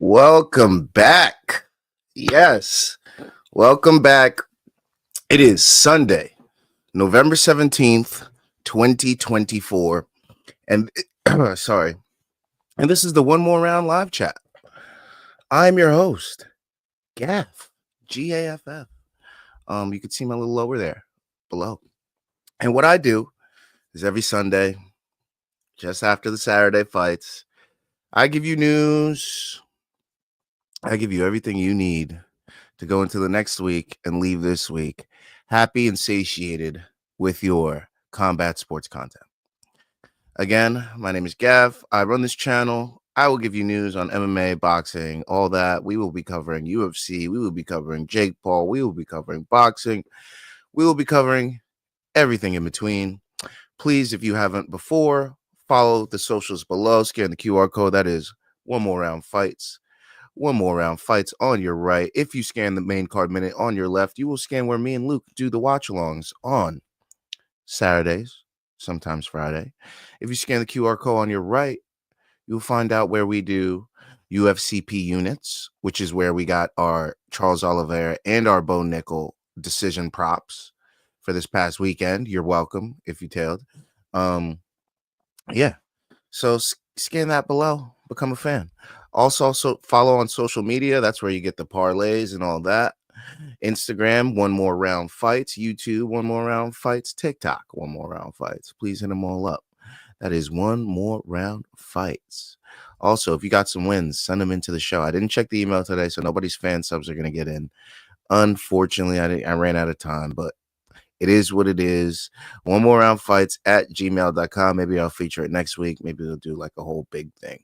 Welcome back. Yes, welcome back. It is Sunday, November 17th, 2024. And sorry. And this is the One More Round live chat. I'm your host, Gaff, Gaff. You can see my little lower there below. And what I do is every Sunday, just after the Saturday fights, I give you news. I give you everything you need to go into the next week and leave this week happy and satiated with your combat sports content. Again, my name is Gav. I run this channel. I will give you news on MMA, boxing, all that. We will be covering UFC. We will be covering Jake Paul. We will be covering boxing. We will be covering everything in between. Please, if you haven't before, follow the socials below. Scan the QR code. That is One More Round Fights. One More Round Fights on your right. If you scan the main card minute on your left, you will scan where me and Luke do the watch-alongs on Saturdays, sometimes Friday. If you scan the QR code on your right, you'll find out where we do UFCP units, which is where we got our Charles Oliveira and our Bo Nickel decision props for this past weekend. You're welcome if you tailed. Yeah. So scan that below. Become a fan. Also follow on social media. That's where you get the parlays and all that. Instagram, One More Round Fights. YouTube, One More Round Fights. TikTok, One More Round Fights. Please hit them all up. That is One More Round Fights. Also, if you got some wins, send them into the show. I didn't check the email today, so nobody's fan subs are going to get in. Unfortunately, I ran out of time, but it is what it is. One More Round Fights at gmail.com. Maybe I'll feature it next week. Maybe we'll do like a whole big thing.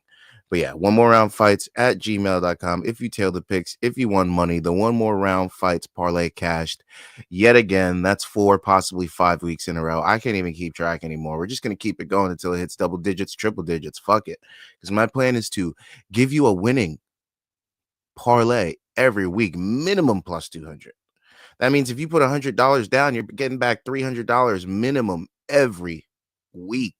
But yeah, One More Round Fights at gmail.com. If you tail the picks, if you won money, the One More Round Fights parlay cashed yet again. That's 4, possibly 5 weeks in a row. I can't even keep track anymore. We're just going to keep it going until it hits double digits, triple digits. Fuck it. Because my plan is to give you a winning parlay every week, minimum plus 200. That means if you put $100 down, you're getting back $300 minimum every week.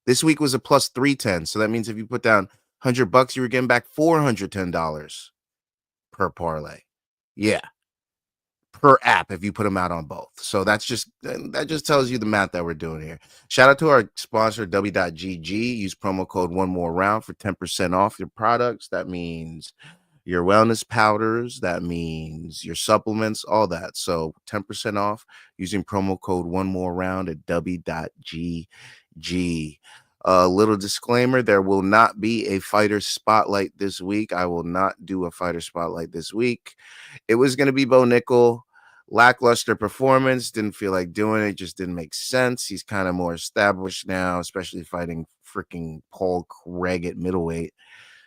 This week was a plus 310. So that means if you put down $100, you were getting back $410 per parlay. Yeah. Per app if you put them out on both. So that just tells you the math that we're doing here. Shout out to our sponsor, W.GG. Use promo code One More Round for 10% off your products. That means your wellness powders, that means your supplements, all that. So 10% off using promo code One More Round at W.GG. A little disclaimer, there will not be a fighter spotlight this week. I will not do a fighter spotlight this week. It was going to be Bo Nickel. Lackluster performance, didn't feel like doing it, just didn't make sense. He's kind of more established now, especially fighting freaking Paul Craig at middleweight.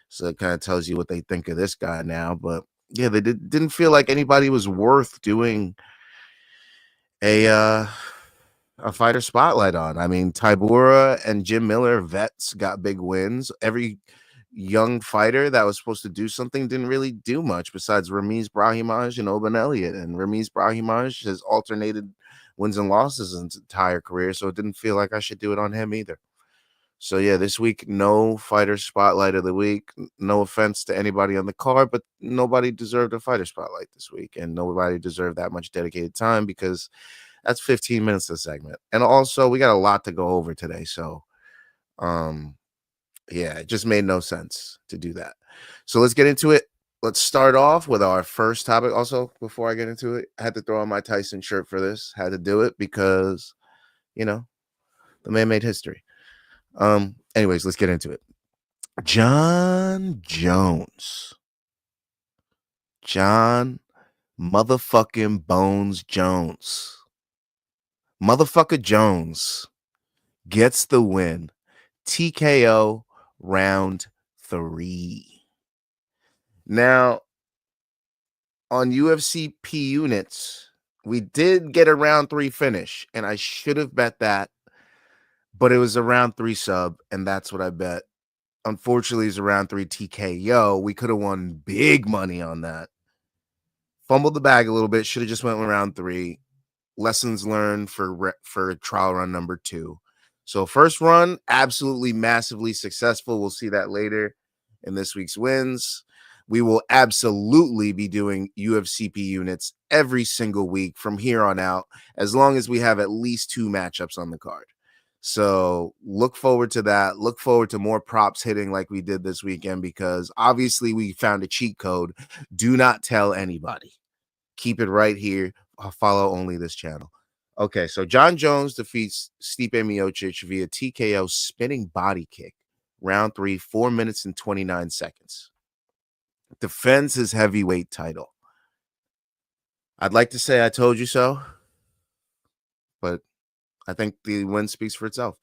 So it kind of tells you what they think of this guy now. But yeah, they didn't feel like anybody was worth doing a fighter spotlight on. I mean, Tybura and Jim Miller, vets, got big wins. Every young fighter that was supposed to do something didn't really do much besides Ramiz Brahimaj and Oban Elliott. And Ramiz Brahimaj has alternated wins and losses his entire career, so it didn't feel like I should do it on him either. So yeah, this week, no fighter spotlight of the week. No offense to anybody on the card, but nobody deserved a fighter spotlight this week, and nobody deserved that much dedicated time because that's 15 minutes of the segment. And also, we got a lot to go over today, so yeah, it just made no sense to do that. So let's get into it. Let's start off with our first topic. Also, before I get into it, I had to throw on my Tyson shirt for this. Had to do it because, the man made history. Anyways, let's get into it. Jon Jones. Jon motherfucking Bones Jones. Motherfucker Jones gets the win. TKO round 3. Now, on UFC P units, we did get a round 3 finish, and I should have bet that, but it was a round 3 sub, and that's what I bet. Unfortunately, it's a round 3 TKO. We could have won big money on that. Fumbled the bag a little bit. Should have just went with round 3. Lessons learned for trial run number 2. So first run, absolutely massively successful. We'll see that later in this week's wins. We will absolutely be doing UFCP units every single week from here on out, as long as we have at least 2 matchups on the card. So look forward to that. Look forward to more props hitting like we did this weekend, because obviously we found a cheat code. Do not tell anybody. Keep it right here. I'll follow only this channel. Okay, so Jon Jones defeats Stipe Miocic via TKO spinning body kick. Round 3, 4 minutes and 29 seconds. Defends his heavyweight title. I'd like to say I told you so, but I think the win speaks for itself.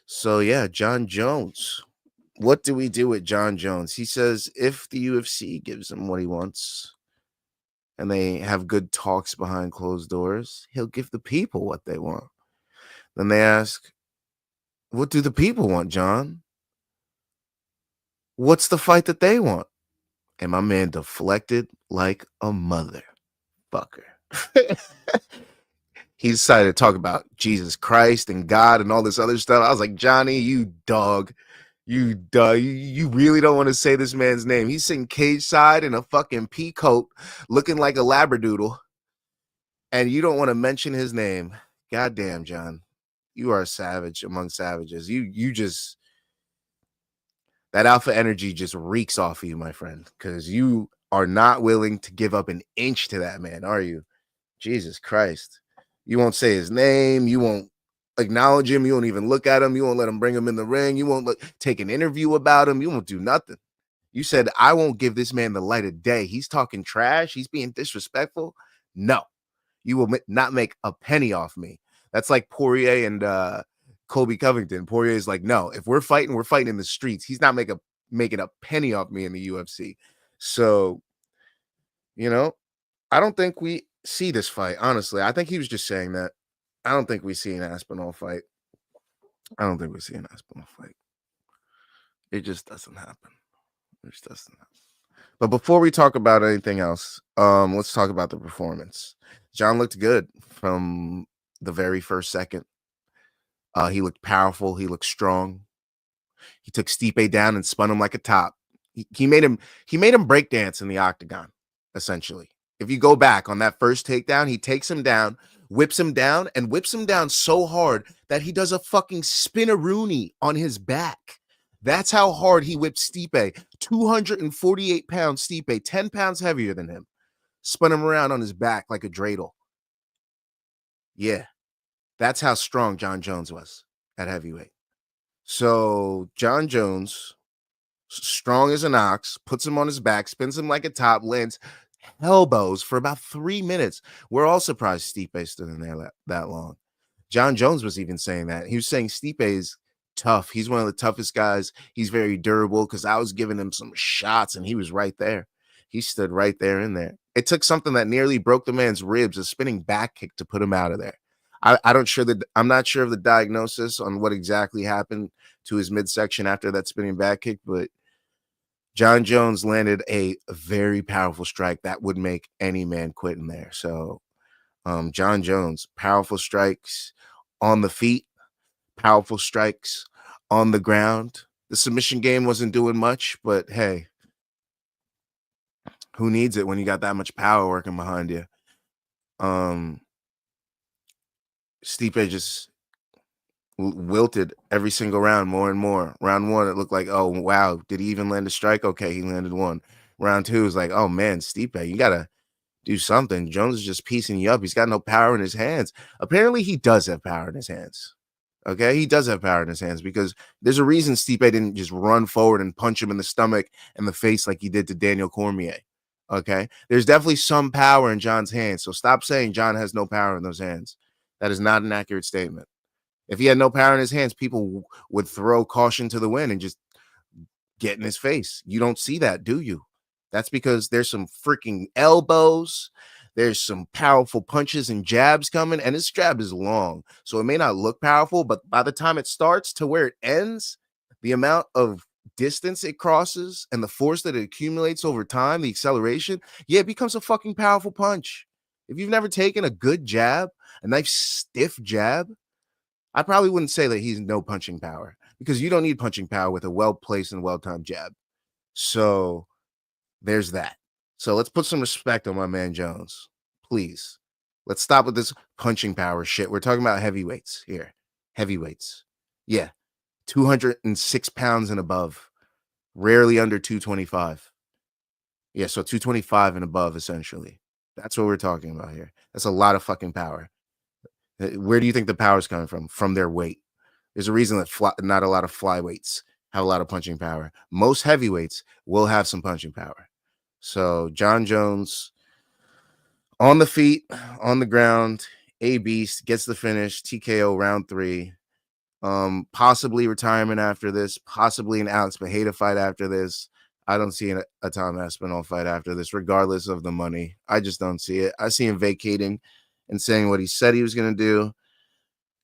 So yeah, Jon Jones. What do we do with Jon Jones? He says if the UFC gives him what he wants and they have good talks behind closed doors, he'll give the people what they want. Then they ask, what do the people want, Jon? What's the fight that they want? And my man deflected like a motherfucker. He decided to talk about Jesus Christ and God and all this other stuff. I was like, Johnny, you dog. You really don't want to say this man's name. He's sitting cage side in a fucking pea coat looking like a labradoodle, and you don't want to mention his name. Goddamn, John. You are a savage among savages. You just, that alpha energy just reeks off of you, my friend, because you are not willing to give up an inch to that man, are you? Jesus Christ. You won't say his name. You won't acknowledge him. You won't even look at him. You won't let him bring him in the ring. You won't take an interview about him. You won't do nothing. You said, I won't give this man the light of day. He's talking trash. He's being disrespectful. No, you will not make a penny off me. That's like Poirier and Colby Covington. Poirier is like, no, if we're fighting in the streets. He's not making a penny off me in the UFC. So, I don't think we see this fight, honestly. I think he was just saying that. I don't think we see an Aspinall fight. It just doesn't happen. But before we talk about anything else, let's talk about the performance. Jon looked good from the very first second. He looked powerful. He looked strong. He took Stipe down and spun him like a top. He made him break dance in the octagon, essentially. If you go back on that first takedown, he takes him down, whips him down so hard that he does a fucking spinneroonie on his back. That's how hard he whipped Stipe. 248-pound Stipe, 10 pounds heavier than him. Spun him around on his back like a dreidel. Yeah, that's how strong Jon Jones was at heavyweight. So Jon Jones, strong as an ox, puts him on his back, spins him like a top, lands elbows for about 3 minutes. We're all surprised Stipe stood in there that long. Jon Jones was even saying that. He was saying Stipe is tough. He's one of the toughest guys. He's very durable, because I was giving him some shots and he was right there. He stood right there in there. It took something that nearly broke the man's ribs, a spinning back kick, to put him out of there. I'm not sure of the diagnosis on what exactly happened to his midsection after that spinning back kick, but Jon Jones landed a very powerful strike that would make any man quit in there. So Jon Jones, powerful strikes on the feet, powerful strikes on the ground. The submission game wasn't doing much, but hey, who needs it when you got that much power working behind you? Stipe just wilted every single round more and more. Round 1, it looked like, oh, wow, did he even land a strike? Okay, he landed one. Round 2 is like, oh, man, Stipe, you got to do something. Jones is just piecing you up. He's got no power in his hands. Apparently, he does have power in his hands. Okay, he does have power in his hands, because there's a reason Stipe didn't just run forward and punch him in the stomach and the face like he did to Daniel Cormier. Okay, there's definitely some power in Jon's hands. So stop saying Jon has no power in those hands. That is not an accurate statement. If he had no power in his hands, people would throw caution to the wind and just get in his face. You don't see that, do you? That's because there's some freaking elbows. There's some powerful punches and jabs coming, and his jab is long. So it may not look powerful, but by the time it starts to where it ends, the amount of distance it crosses and the force that it accumulates over time, the acceleration, yeah, it becomes a fucking powerful punch. If you've never taken a good jab, a nice stiff jab, I probably wouldn't say that he's no punching power, because you don't need punching power with a well-placed and well-timed jab. So there's that. So let's put some respect on my man Jones, please. Let's stop with this punching power shit. We're talking about heavyweights here. Heavyweights. Yeah. 206 pounds and above. Rarely under 225. Yeah, so 225 and above, essentially. That's what we're talking about here. That's a lot of fucking power. Where do you think the power is coming from? From their weight. There's a reason that not a lot of flyweights have a lot of punching power. Most heavyweights will have some punching power. So Jon Jones on the feet, on the ground, a beast, gets the finish, TKO round 3. Possibly retirement after this, possibly an Alex Pereira fight after this. I don't see a Tom Aspinall fight after this, regardless of the money. I just don't see it. I see him vacating and saying what he said he was going to do,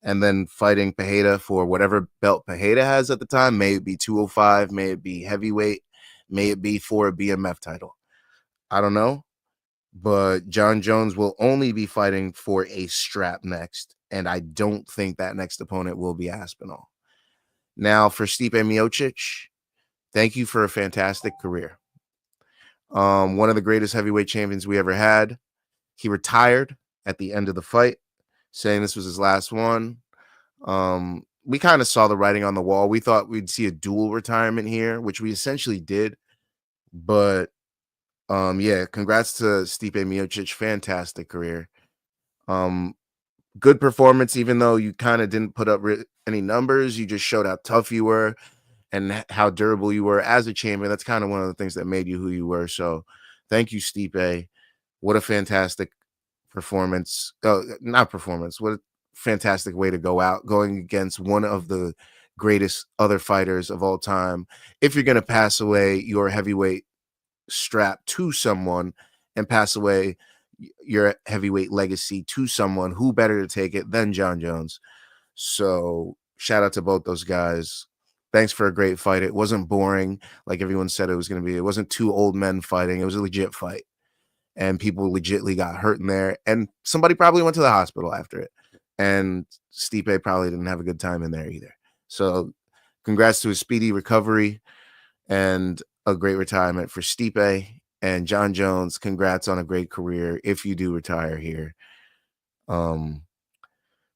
and then fighting Pereira for whatever belt Pereira has at the time. May it be 205, may it be heavyweight, may it be for a BMF title. I don't know. But Jon Jones will only be fighting for a strap next, and I don't think that next opponent will be Aspinall. Now, for Stipe Miocic, thank you for a fantastic career. One of the greatest heavyweight champions we ever had. He retired at the end of the fight, saying this was his last one. We kind of saw the writing on the wall. We thought we'd see a dual retirement here, which we essentially did. But yeah, congrats to Stipe Miocic. Fantastic career. Good performance, even though you kind of didn't put up any numbers. You just showed how tough you were and how durable you were as a champion. That's kind of one of the things that made you who you were. So thank you, Stipe. What a fantastic performance. Not performance. What a fantastic way to go out, going against one of the greatest other fighters of all time. If you're going to pass away your heavyweight strap to someone and pass away your heavyweight legacy to someone, who better to take it than Jon Jones? So shout out to both those guys. Thanks for a great fight. It wasn't boring like everyone said it was going to be. It wasn't two old men fighting. It was a legit fight, and people legitly got hurt in there, and somebody probably went to the hospital after it, and Stipe probably didn't have a good time in there either. So congrats to his speedy recovery and a great retirement for Stipe. And Jon Jones, congrats on a great career if you do retire here.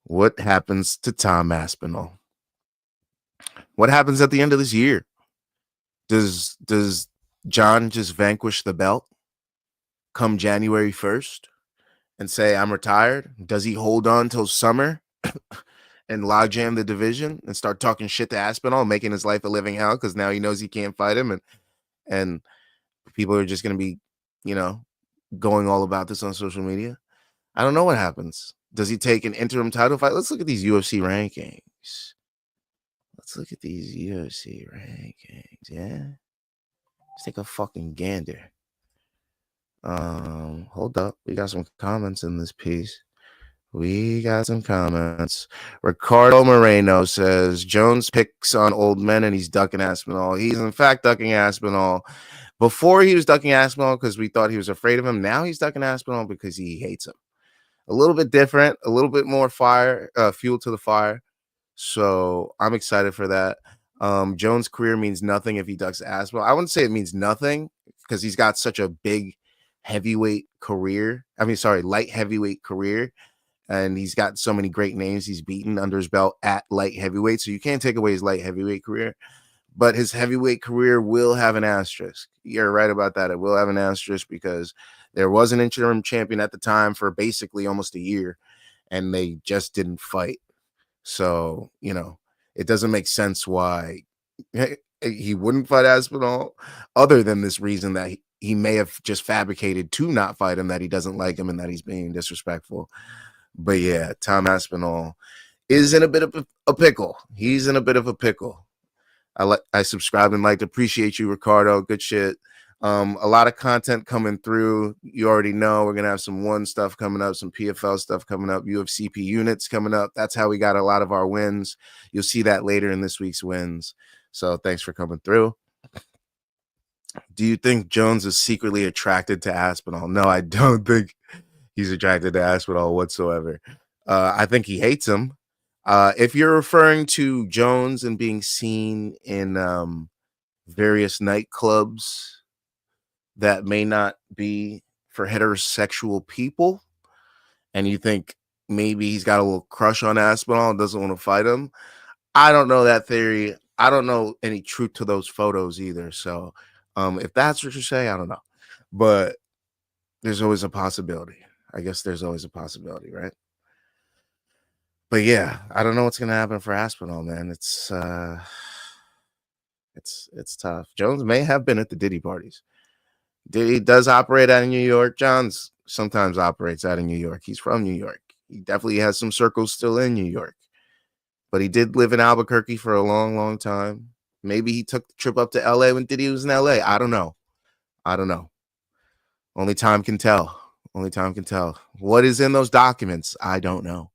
What happens to Tom Aspinall? What happens at the end of this year? Does Jon just vanquish the belt come January 1st and say, I'm retired? Does he hold on till summer and logjam the division and start talking shit to Aspinall, making his life a living hell because now he knows he can't fight him, and people are just going to be, going all about this on social media? I don't know what happens. Does he take an interim title fight? Let's look at these UFC rankings. Yeah. Let's take a fucking gander. Hold up. We got some comments in this piece. Ricardo Moreno says Jones picks on old men and he's ducking Aspinall. He's in fact ducking Aspinall. Before he was ducking Aspinall because we thought he was afraid of him. Now he's ducking Aspinall because he hates him. A little bit different, a little bit more fuel to the fire. So I'm excited for that. Jones' career means nothing if he ducks Aspinall. I wouldn't say it means nothing because he's got such a big heavyweight career. Light heavyweight career. And he's got so many great names he's beaten under his belt at light heavyweight. So you can't take away his light heavyweight career. But his heavyweight career will have an asterisk. You're right about that. It will have an asterisk because there was an interim champion at the time for basically almost a year, and they just didn't fight. So, it doesn't make sense why he wouldn't fight Aspinall, other than this reason that he may have just fabricated to not fight him, that he doesn't like him and that he's being disrespectful. But yeah, Tom Aspinall is in a bit of a pickle. He's in a bit of a pickle. I subscribe and appreciate you, Ricardo. Good shit. A lot of content coming through. You already know we're gonna have some one stuff coming up, some PFL stuff coming up, UFCP units coming up. That's how we got a lot of our wins. You'll see that later in this week's wins. So thanks for coming through. Do you think Jones is secretly attracted to Aspinall? No, I don't think he's attracted to Aspinall whatsoever. I think he hates him. If you're referring to Jones and being seen in various nightclubs that may not be for heterosexual people, and you think maybe he's got a little crush on Aspinall and doesn't want to fight him. I don't know that theory. I don't know any truth to those photos either. So if that's what you say, I don't know. But there's always a possibility. I guess there's always a possibility, right? But yeah, I don't know what's gonna happen for Aspinall, man. It's tough. Jones may have been at the Diddy parties. Diddy does operate out of New York. Jones sometimes operates out of New York. He's from New York. He definitely has some circles still in New York. But he did live in Albuquerque for a long, long time. Maybe he took the trip up to LA when Diddy was in LA. I don't know. Only time can tell. Only time can tell. What is in those documents? I don't know.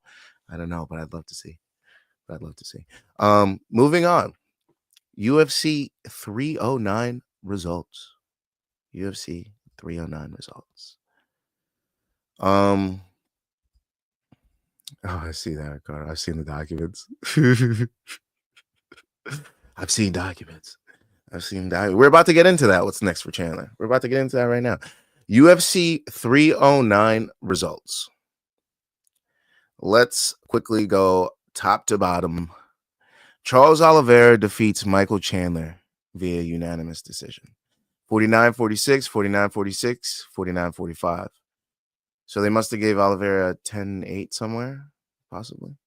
But I'd love to see. Moving on. UFC 309 results. UFC 309 results. Oh, I see that, Ricardo. I've seen the documents. I've seen documents. We're about to get into that. What's next for Chandler? We're about to get into that right now. UFC 309 results. Let's quickly go top to bottom. Charles Oliveira defeats Michael Chandler via unanimous decision. 49-46, 49-46, 49-45. So they must have gave Oliveira 10-8 somewhere, possibly.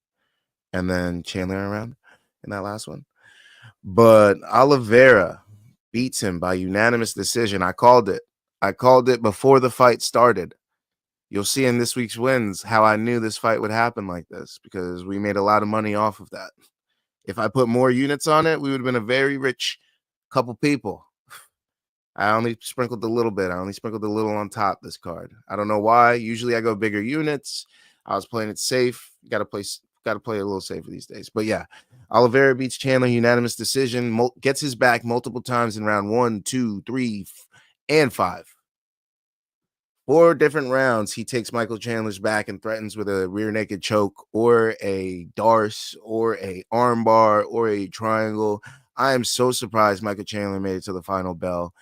And then Chandler around in that last one. But Oliveira beats him by unanimous decision. I called it before the fight started. You'll see in this week's wins how I knew this fight would happen like this, because we made a lot of money off of that. If I put more units on it, we would have been a very rich couple people. I only sprinkled a little bit. I only sprinkled a little on top this card. I don't know why. Usually I go bigger units. I was playing it safe. Got to play a little safer these days. But yeah, Oliveira beats Chandler unanimous decision. Gets his back multiple times in round 1, 2, 3, and 5. 4 different rounds, he takes Michael Chandler's back and threatens with a rear naked choke or a darce or a armbar or a triangle. I am so surprised Michael Chandler made it to the final bell.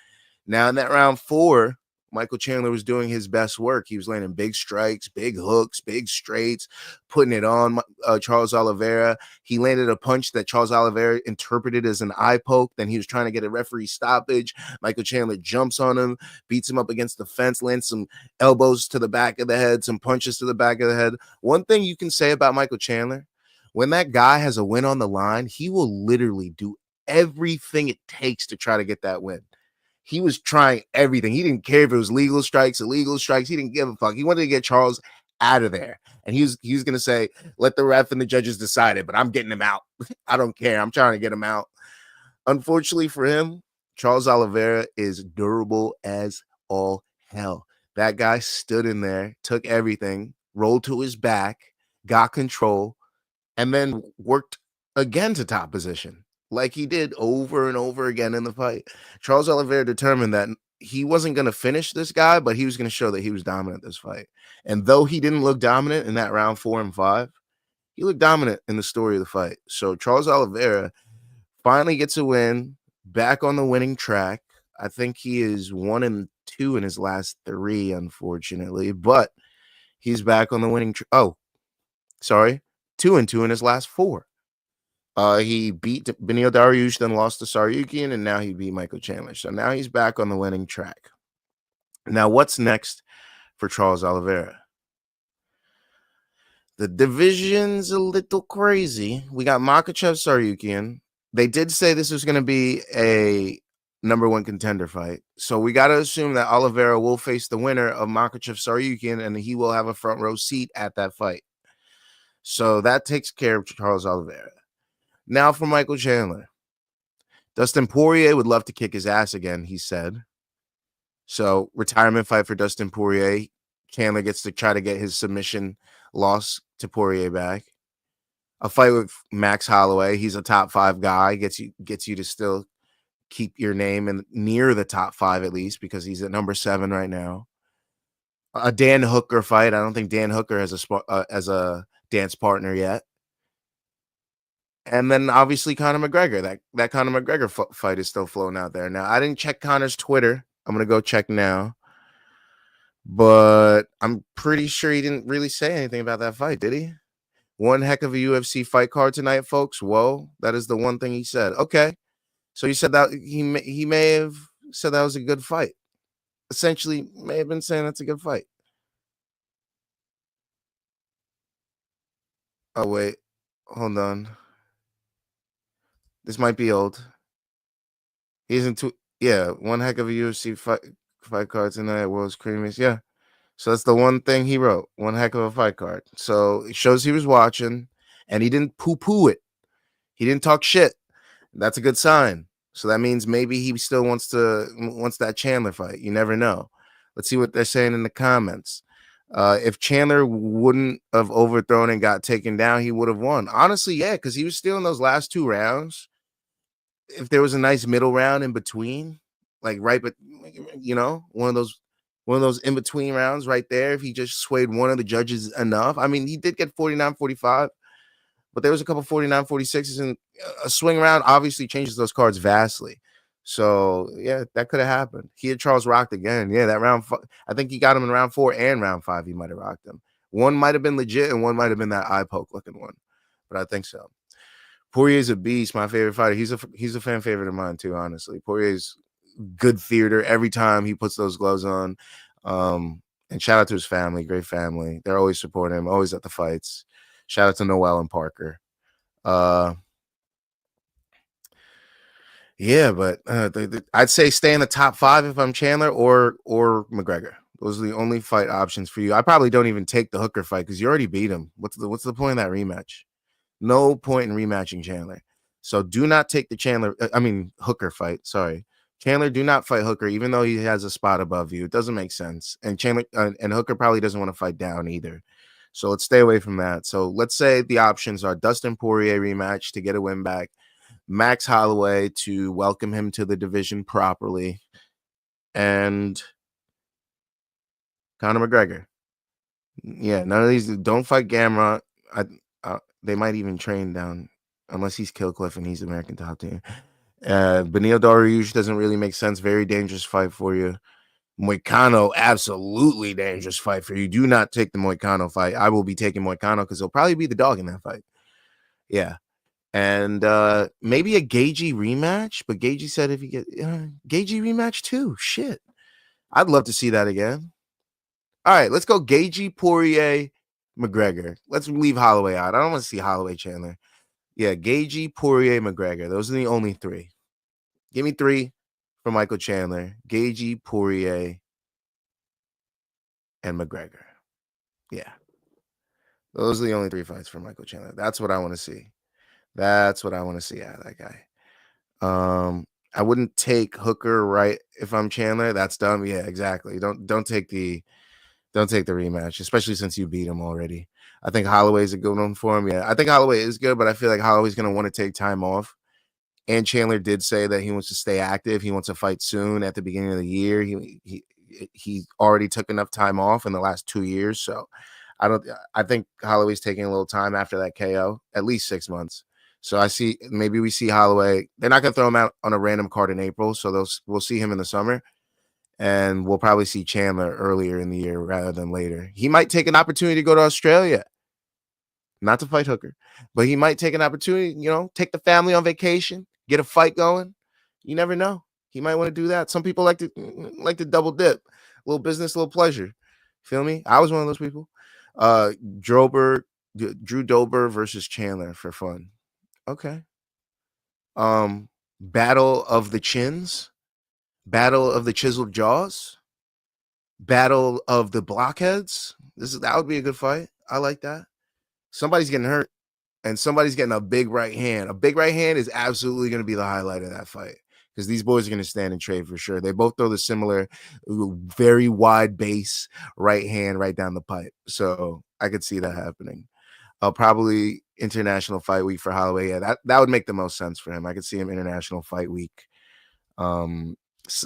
Now, in that round 4, Michael Chandler was doing his best work. He was landing big strikes, big hooks, big straights, putting it on Charles Oliveira. He landed a punch that Charles Oliveira interpreted as an eye poke. Then he was trying to get a referee stoppage. Michael Chandler jumps on him, beats him up against the fence, lands some elbows to the back of the head, some punches to the back of the head. One thing you can say about Michael Chandler, when that guy has a win on the line, he will literally do everything it takes to try to get that win. He was trying everything. He didn't care if it was legal strikes, illegal strikes. He didn't give a fuck. He wanted to get Charles out of there. And he was going to say, let the ref and the judges decide it, but I'm getting him out. I don't care. I'm trying to get him out. Unfortunately for him, Charles Oliveira is durable as all hell. That guy stood in there, took everything, rolled to his back, got control, and then worked again to top position, like he did over and over again in the fight. Charles Oliveira determined that he wasn't going to finish this guy, but he was going to show that he was dominant this fight. And though he didn't look dominant in that round 4 and 5, he looked dominant in the story of the fight. So Charles Oliveira finally gets a win, back on the winning track. I think he is 1-2 in his last 3, unfortunately, but he's back on the winning track. 2-2 in his last 4. He beat Benil Dariush, then lost to Saryukian, and now he beat Michael Chandler. So now he's back on the winning track. Now, what's next for Charles Oliveira? The division's a little crazy. We got Makhachev Saryukian. They did say this was going to be a number 1 contender fight. So we got to assume that Oliveira will face the winner of Makhachev Saryukian, and he will have a front row seat at that fight. So that takes care of Charles Oliveira. Now for Michael Chandler. Dustin Poirier would love to kick his ass again, he said. So retirement fight for Dustin Poirier. Chandler gets to try to get his submission loss to Poirier back. A fight with Max Holloway. He's a top 5 guy. Gets you to still keep your name in near the top 5 at least, because he's at number 7 right now. A Dan Hooker fight. I don't think Dan Hooker has a dance partner yet. And then obviously Conor McGregor. That Conor McGregor fight is still floating out there. Now I didn't check Conor's Twitter. I'm gonna go check now, but I'm pretty sure he didn't really say anything about that fight, did he? One heck of a UFC fight card tonight, folks. Whoa, that is the one thing he said. Okay, so he said that he may have said that was a good fight. Essentially, may have been saying that's a good fight. Oh wait, hold on. This might be old. He isn't too. Yeah, one heck of a UFC fight card tonight. World's creamiest. Yeah. So that's the one thing he wrote. One heck of a fight card. So it shows he was watching, and he didn't poo-poo it. He didn't talk shit. That's a good sign. So that means maybe he still wants that Chandler fight. You never know. Let's see what they're saying in the comments. If Chandler wouldn't have overthrown and got taken down, he would have won. Honestly, yeah, because he was still in those last two rounds. If there was a nice middle round in between, like right, but one of those in between rounds right there, if he just swayed one of the judges enough. I mean, he did get 49-45, but there was a couple 49-46s, and a swing round obviously changes those cards vastly. So yeah, that could have happened. He had Charles rocked again. Yeah, that round, I think he got him in round 4 and round 5. He might have rocked him. One might have been legit, and one might have been that eye poke looking one, but I think so. Poirier's a beast, my favorite fighter. He's a fan favorite of mine too, honestly. Poirier's good theater every time he puts those gloves on. And shout out to his family, great family. They're always supporting him, always at the fights. Shout out to Noel and Parker. Yeah, but I'd say stay in the top 5 if I'm Chandler or McGregor. Those are the only fight options for you. I probably don't even take the Hooker fight because you already beat him. What's the point of that rematch? No point in rematching Chandler. So do not take the Hooker fight. Sorry. Chandler, do not fight Hooker, even though he has a spot above you. It doesn't make sense. And Chandler and Hooker probably doesn't want to fight down either. So let's stay away from that. So let's say the options are Dustin Poirier rematch to get a win back, Max Holloway to welcome him to the division properly, and Conor McGregor. Yeah, none of these. Don't fight Gamrot. They might even train down, unless he's Killcliff and he's American top team. Benil Dariush doesn't really make sense. Very dangerous fight for you. Moicano, absolutely dangerous fight for you. Do not take the Moicano fight. I will be taking Moicano because he'll probably be the dog in that fight. Yeah. And maybe a Gagey rematch, but Gagey said if you get Gagey rematch too. Shit. I'd love to see that again. All right, let's go Gagey, Poirier, McGregor. Let's leave Holloway out. I don't want to see Holloway Chandler. Yeah, Gagey, Poirier, McGregor. Those are the only 3. Give me 3 for Michael Chandler. Gagey, Poirier, and McGregor. Yeah. Those are the only 3 fights for Michael Chandler. That's what I want to see. That's what I want to see out of that guy. I wouldn't take Hooker right if I'm Chandler. That's dumb. Yeah, exactly. Don't take the rematch, especially since you beat him already. I think Holloway's a good one for him. Yeah, I think Holloway is good, but I feel like Holloway's going to want to take time off. And Chandler did say that he wants to stay active. He wants to fight soon at the beginning of the year. He already took enough time off in the last 2 years. So I think Holloway's taking a little time after that KO, at least 6 months. So maybe we see Holloway. They're not going to throw him out on a random card in April. So we'll see him in the summer. And we'll probably see Chandler earlier in the year rather than later. He might take an opportunity to go to Australia. Not to fight Hooker, but he might take an opportunity, take the family on vacation, get a fight going. You never know. He might want to do that. Some people like to double dip. A little business, a little pleasure. Feel me? I was one of those people. Drew Dober versus Chandler for fun. Okay. Battle of the chins, battle of the chiseled jaws, battle of the blockheads. That would be a good fight. I like that. Somebody's getting hurt and somebody's getting a big right hand. A big right hand is absolutely going to be the highlight of that fight because these boys are going to stand and trade for sure. They both throw the similar, very wide base right hand right down the pipe. So I could see that happening. Probably International Fight Week for Holloway. Yeah, that would make the most sense for him. I could see him International Fight Week. So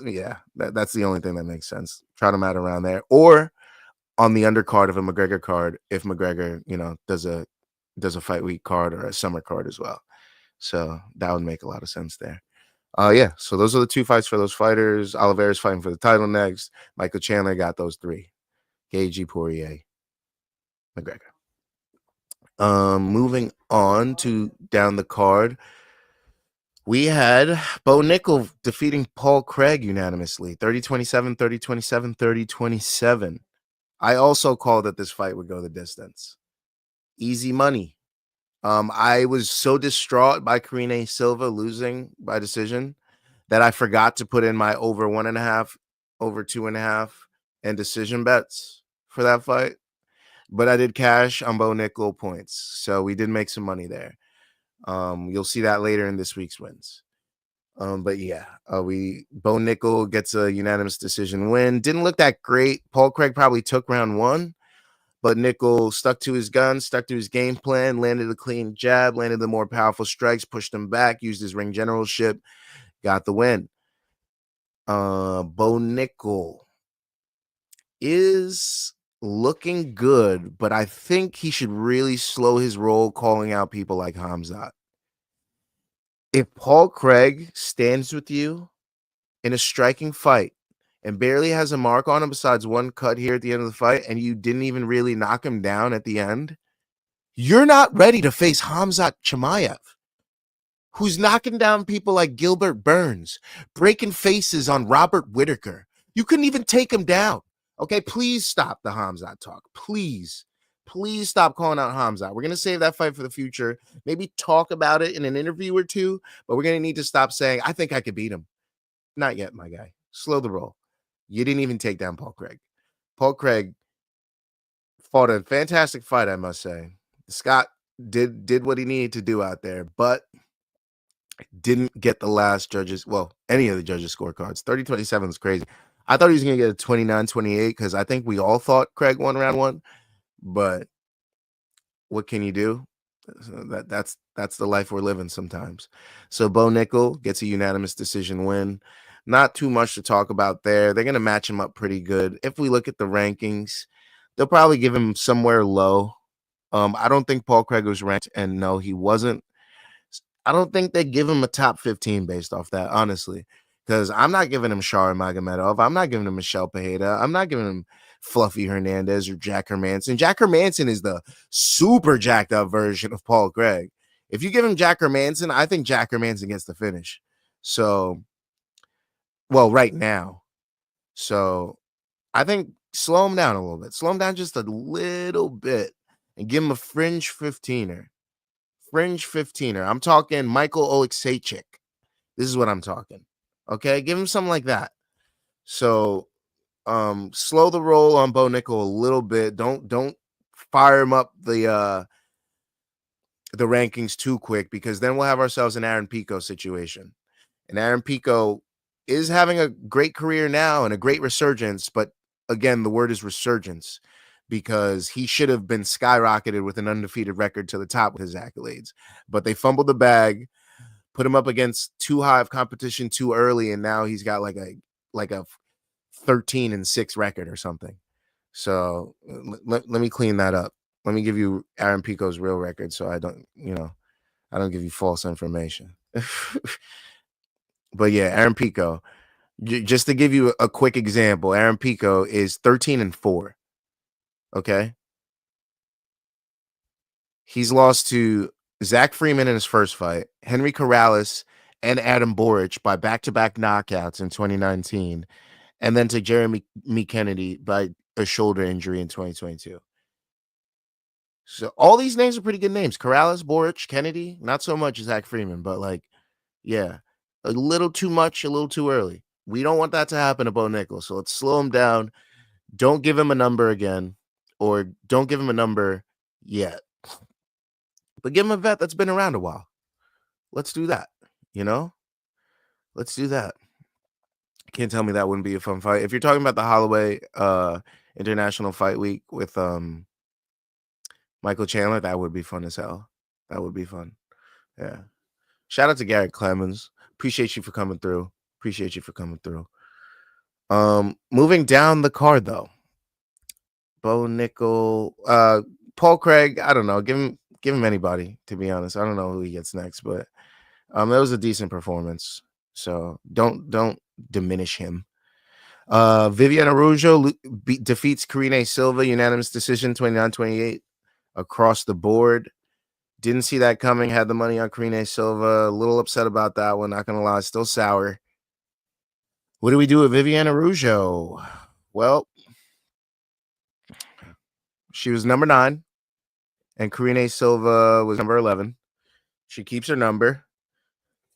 yeah, that's the only thing that makes sense. Trot him out around there, or on the undercard of a McGregor card if McGregor, does a fight week card or a summer card as well. So that would make a lot of sense there. Yeah, so those are the 2 fights for those fighters. Oliveira's fighting for the title next. Michael Chandler got those 3. Gaethje, Poirier, McGregor. Moving on to down the card, we had Bo Nickel defeating Paul Craig unanimously, 30-27, 30-27, 30-27. I also called that this fight would go the distance. Easy money. I was so distraught by Karine Silva losing by decision that I forgot to put in my over 1.5, over 2.5, and decision bets for that fight. But I did cash on Bo Nickel points, so we did make some money there. You'll see that later in this week's wins. But yeah, Bo Nickel gets a unanimous decision win. Didn't look that great. Paul Craig probably took round 1, but Nickel stuck to his gun, stuck to his game plan, landed a clean jab, landed the more powerful strikes, pushed him back, used his ring generalship, got the win. Bo Nickel is looking good, but I think he should really slow his roll calling out people like Hamzat. If Paul Craig stands with you in a striking fight and barely has a mark on him besides one cut here at the end of the fight, and you didn't even really knock him down at the end, you're not ready to face Hamzat Chimaev, who's knocking down people like Gilbert Burns, breaking faces on Robert Whittaker. You couldn't even take him down. Okay, please stop the Hamzat talk. Please stop calling out Hamzat. We're going to save that fight for the future. Maybe talk about it in an interview or two, but we're going to need to stop saying, I think I could beat him. Not yet, my guy. Slow the roll. You didn't even take down Paul Craig. Paul Craig fought a fantastic fight, I must say. Scott did what he needed to do out there, but didn't get the last judges, any of the judges' scorecards. 30-27 is crazy. I thought he was going to get a 29-28 because I think we all thought Craig won round 1, but what can you do? So that's the life we're living sometimes. So Bo Nickel gets a unanimous decision win. Not too much to talk about there. They're going to match him up pretty good. If we look at the rankings, they'll probably give him somewhere low. I don't think Paul Craig was ranked, and no, he wasn't. I don't think they give him a top 15 based off that, honestly, because I'm not giving him Shar Magomedov. I'm not giving him Michelle Pereira. I'm not giving him Fluffy Hernandez or Jack Hermanson. Jack Hermanson is the super jacked up version of Paul Craig. If you give him Jack Hermanson, I think Jack Hermanson gets the finish. So, right now. So, I think slow him down a little bit. Slow him down just a little bit and give him a fringe 15er. Fringe 15er. I'm talking Michael Oleksiejczyk. This is what I'm talking. Okay, give him something like that. So, slow the roll on Bo Nickel a little bit. Don't fire him up the rankings too quick, because then we'll have ourselves an Aaron Pico situation. And Aaron Pico is having a great career now and a great resurgence, but again, the word is resurgence, because he should have been skyrocketed with an undefeated record to the top with his accolades. But they fumbled the bag, put him up against too high of competition too early, and now he's got like a 13-6 record or something. So let me clean that up. Let me give you Aaron Pico's real record, so I don't give you false information. But yeah, Aaron Pico, just to give you a quick example, Aaron Pico is 13-4. Okay. He's lost to Zach Freeman in his first fight, Henry Corrales, and Adam Boric by back-to-back knockouts in 2019, and then to Jeremy Kennedy by a shoulder injury in 2022. So all these names are pretty good names. Corrales, Boric, Kennedy, not so much Zach Freeman, but yeah, a little too much, a little too early. We don't want that to happen to Bo Nickel, so let's slow him down. Don't give him a number again, or don't give him a number yet. But give him a vet that's been around a while. Let's do that, Let's do that. Can't tell me that wouldn't be a fun fight. If you're talking about the Holloway International Fight Week with Michael Chandler, that would be fun as hell. That would be fun. Yeah. Shout out to Garrett Clemens. Appreciate you for coming through. Moving down the card though. Bo Nickel, Paul Craig, I don't know. Give him anybody, to be honest. I don't know who he gets next, but That was a decent performance. So don't diminish him. Vivian Araujo defeats Karine Silva, unanimous decision, 29-28 across the board. Didn't see that coming. Had the money on Karine Silva. A little upset about that one. Not going to lie. Still sour. What do we do with Vivian Araujo? Well, she was number 9, and Karine Silva was number 11. She keeps her number.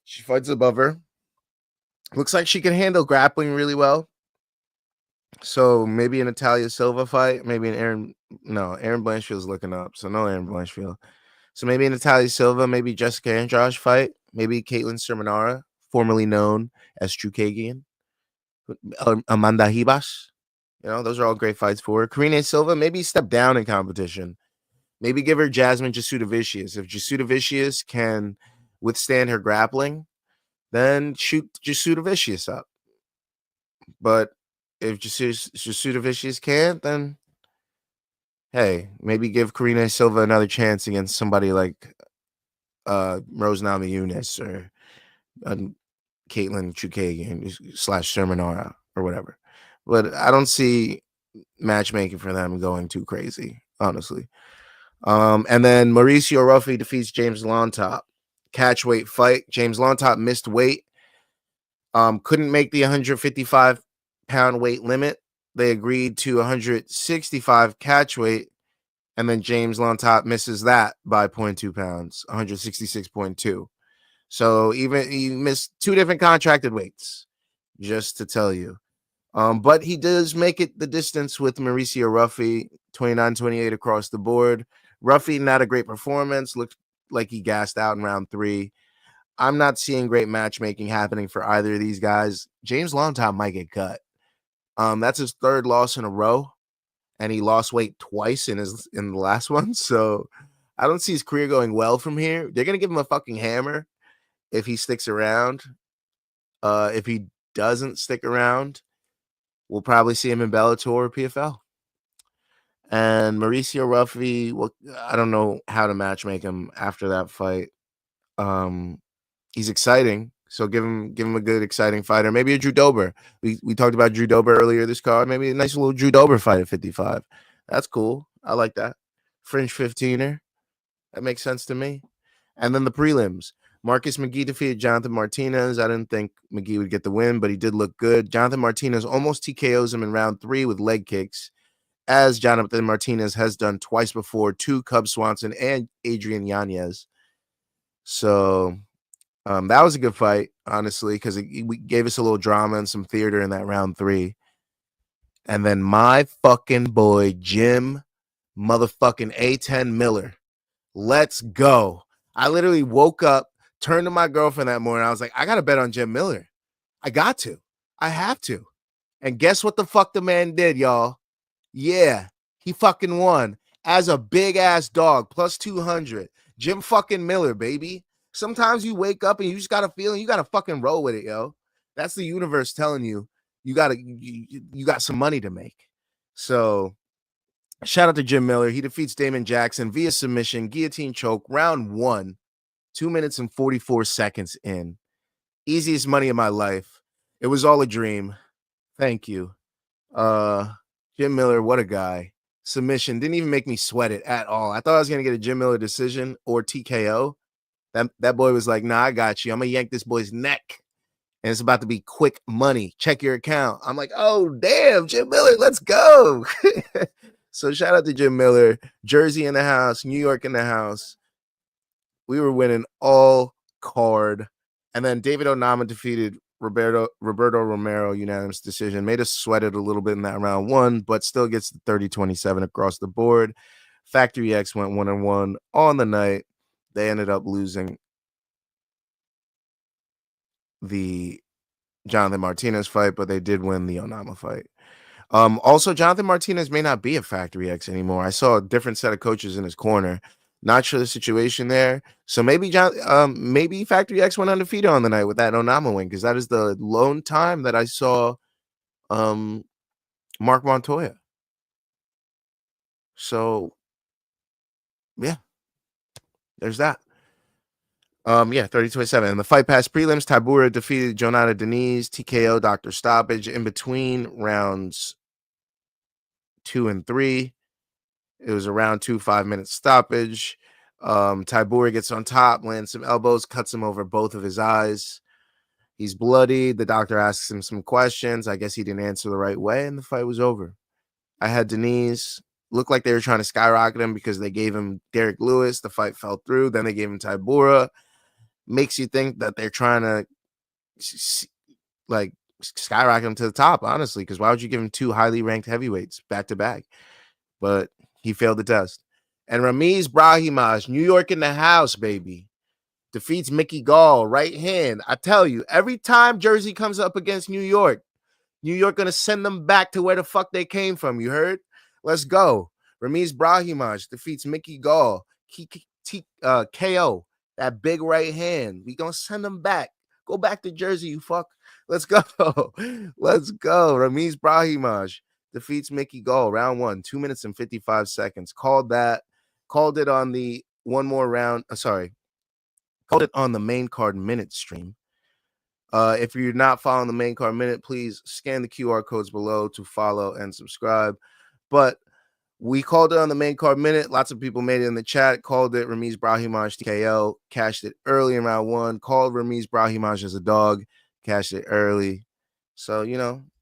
She fights above her. Looks like she can handle grappling really well. So maybe an Natalia Silva fight, maybe an Aaron Blanchfield's looking up, so no Aaron Blanchfield. So maybe Natalia Silva, maybe Jessica Andrade fight, maybe Caitlin Sermonara, formerly known as Chukagian, Amanda Ribas. Those are all great fights for her. Karine Silva, maybe step down in competition. Maybe give her Jasmine Jasudavicius. If Jasudavicius can withstand her grappling, then shoot Jasudavicius up. But if Jasudavicius can't, then hey, maybe give Karine Silva another chance against somebody like Rose Namajunas or Caitlin Chukagian / Sermonara or whatever. But I don't see matchmaking for them going too crazy, honestly. And then Mauricio Ruffi defeats James Lontop. Catchweight fight. James Lontop missed weight. Couldn't make the 155-pound weight limit. They agreed to 165 catch weight, and then James Lontop misses that by 0.2 pounds, 166.2. So even he missed 2 different contracted weights, just to tell you. But he does make it the distance with Mauricio Ruffi, 29-28 across the board. Ruffi, not a great performance. Looked like he gassed out in round 3. I'm not seeing great matchmaking happening for either of these guys. James Lontop might get cut. That's his 3rd loss in a row, and he lost weight twice in the last one. So I don't see his career going well from here. They're gonna give him a fucking hammer if he sticks around. If he doesn't stick around, we'll probably see him in Bellator or PFL. And Mauricio Ruffi, well, I don't know how to matchmake him after that fight. He's exciting, so give him a good, exciting fighter. Maybe a Drew Dober. We talked about Drew Dober earlier this card. Maybe a nice little Drew Dober fight at 55. That's cool. I like that. Fringe 15er. That makes sense to me. And then the prelims. Marcus McGee defeated Jonathan Martinez. I didn't think McGee would get the win, but he did look good. Jonathan Martinez almost TKOs him in round 3 with leg kicks, as Jonathan Martinez has done twice before to Cub Swanson and Adrian Yanez. So that was a good fight, honestly, because it gave us a little drama and some theater in that round 3. And then my fucking boy, Jim motherfucking A10 Miller. Let's go. I literally woke up, turned to my girlfriend that morning. I was like, I got to bet on Jim Miller. I got to. I have to. And guess what the fuck the man did, y'all? Yeah, he fucking won as a big-ass dog, plus 200. Jim fucking Miller, baby. Sometimes you wake up and you just got a feeling you got to fucking roll with it, yo. That's the universe telling you you got some money to make. So shout out to Jim Miller. He defeats Damon Jackson via submission, guillotine choke, round 1, 2 minutes and 44 seconds in. Easiest money of my life. It was all a dream. Thank you. Jim Miller, what a guy. Submission didn't even make me sweat it at all. I thought I was going to get a Jim Miller decision or TKO. That boy was like, nah, I got you. I'm going to yank this boy's neck. And it's about to be quick money. Check your account. I'm like, oh, damn, Jim Miller, let's go. So shout out to Jim Miller. Jersey in the house, New York in the house. We were winning all card. And then David Onama defeated Roberto Romero, unanimous decision. Made us sweat it a little bit in that round 1, but still gets the 30-27 across the board. Factory X went 1-1 on the night. They ended up losing the Jonathan Martinez fight, but they did win the Onama fight. Also, Jonathan Martinez may not be a Factory X anymore. I saw a different set of coaches in his corner. Not sure the situation there. So maybe maybe Factory X went undefeated on the night with that Onama win, because that is the lone time that I saw Mark Montoya. So yeah, there's that. Yeah, 30-27. In the Fight Pass prelims, Tybura defeated Jonata Deniz, TKO, Dr. Stoppage. In between rounds 2 and 3, it was a round 2 5-minute stoppage. Tybura gets on top, lands some elbows, cuts him over both of his eyes. He's bloody. The doctor asks him some questions. I guess he didn't answer the right way, and the fight was over. I had Deniz. Looked like they were trying to skyrocket him because they gave him Derek Lewis. The fight fell through. Then they gave him Tybura. Makes you think that they're trying to like skyrocket him to the top, honestly, because why would you give him 2 highly ranked heavyweights back to back? But he failed the test. And Ramiz Brahimaj, New York in the house, baby, defeats Mickey Gall, right hand. I tell you, every time Jersey comes up against New York gonna send them back to where the fuck they came from. You heard? Let's go. Ramiz Brahimaj defeats Mickey Gall. KO. That big right hand. We gonna send them back. Go back to Jersey, you fuck. Let's go. Let's go. Ramiz Brahimaj defeats Mickey Gall. Round 1, 2 minutes and 55 seconds. Called it on the one more round. Called it on the main card minute stream. If you're not following the main card minute, please scan the QR codes below to follow and subscribe. But we called it on the main card minute. Lots of people made it in the chat. Called it Ramiz Brahimaj TKO. Cashed it early in round 1. Called Ramiz Brahimaj as a dog. Cashed it early. So,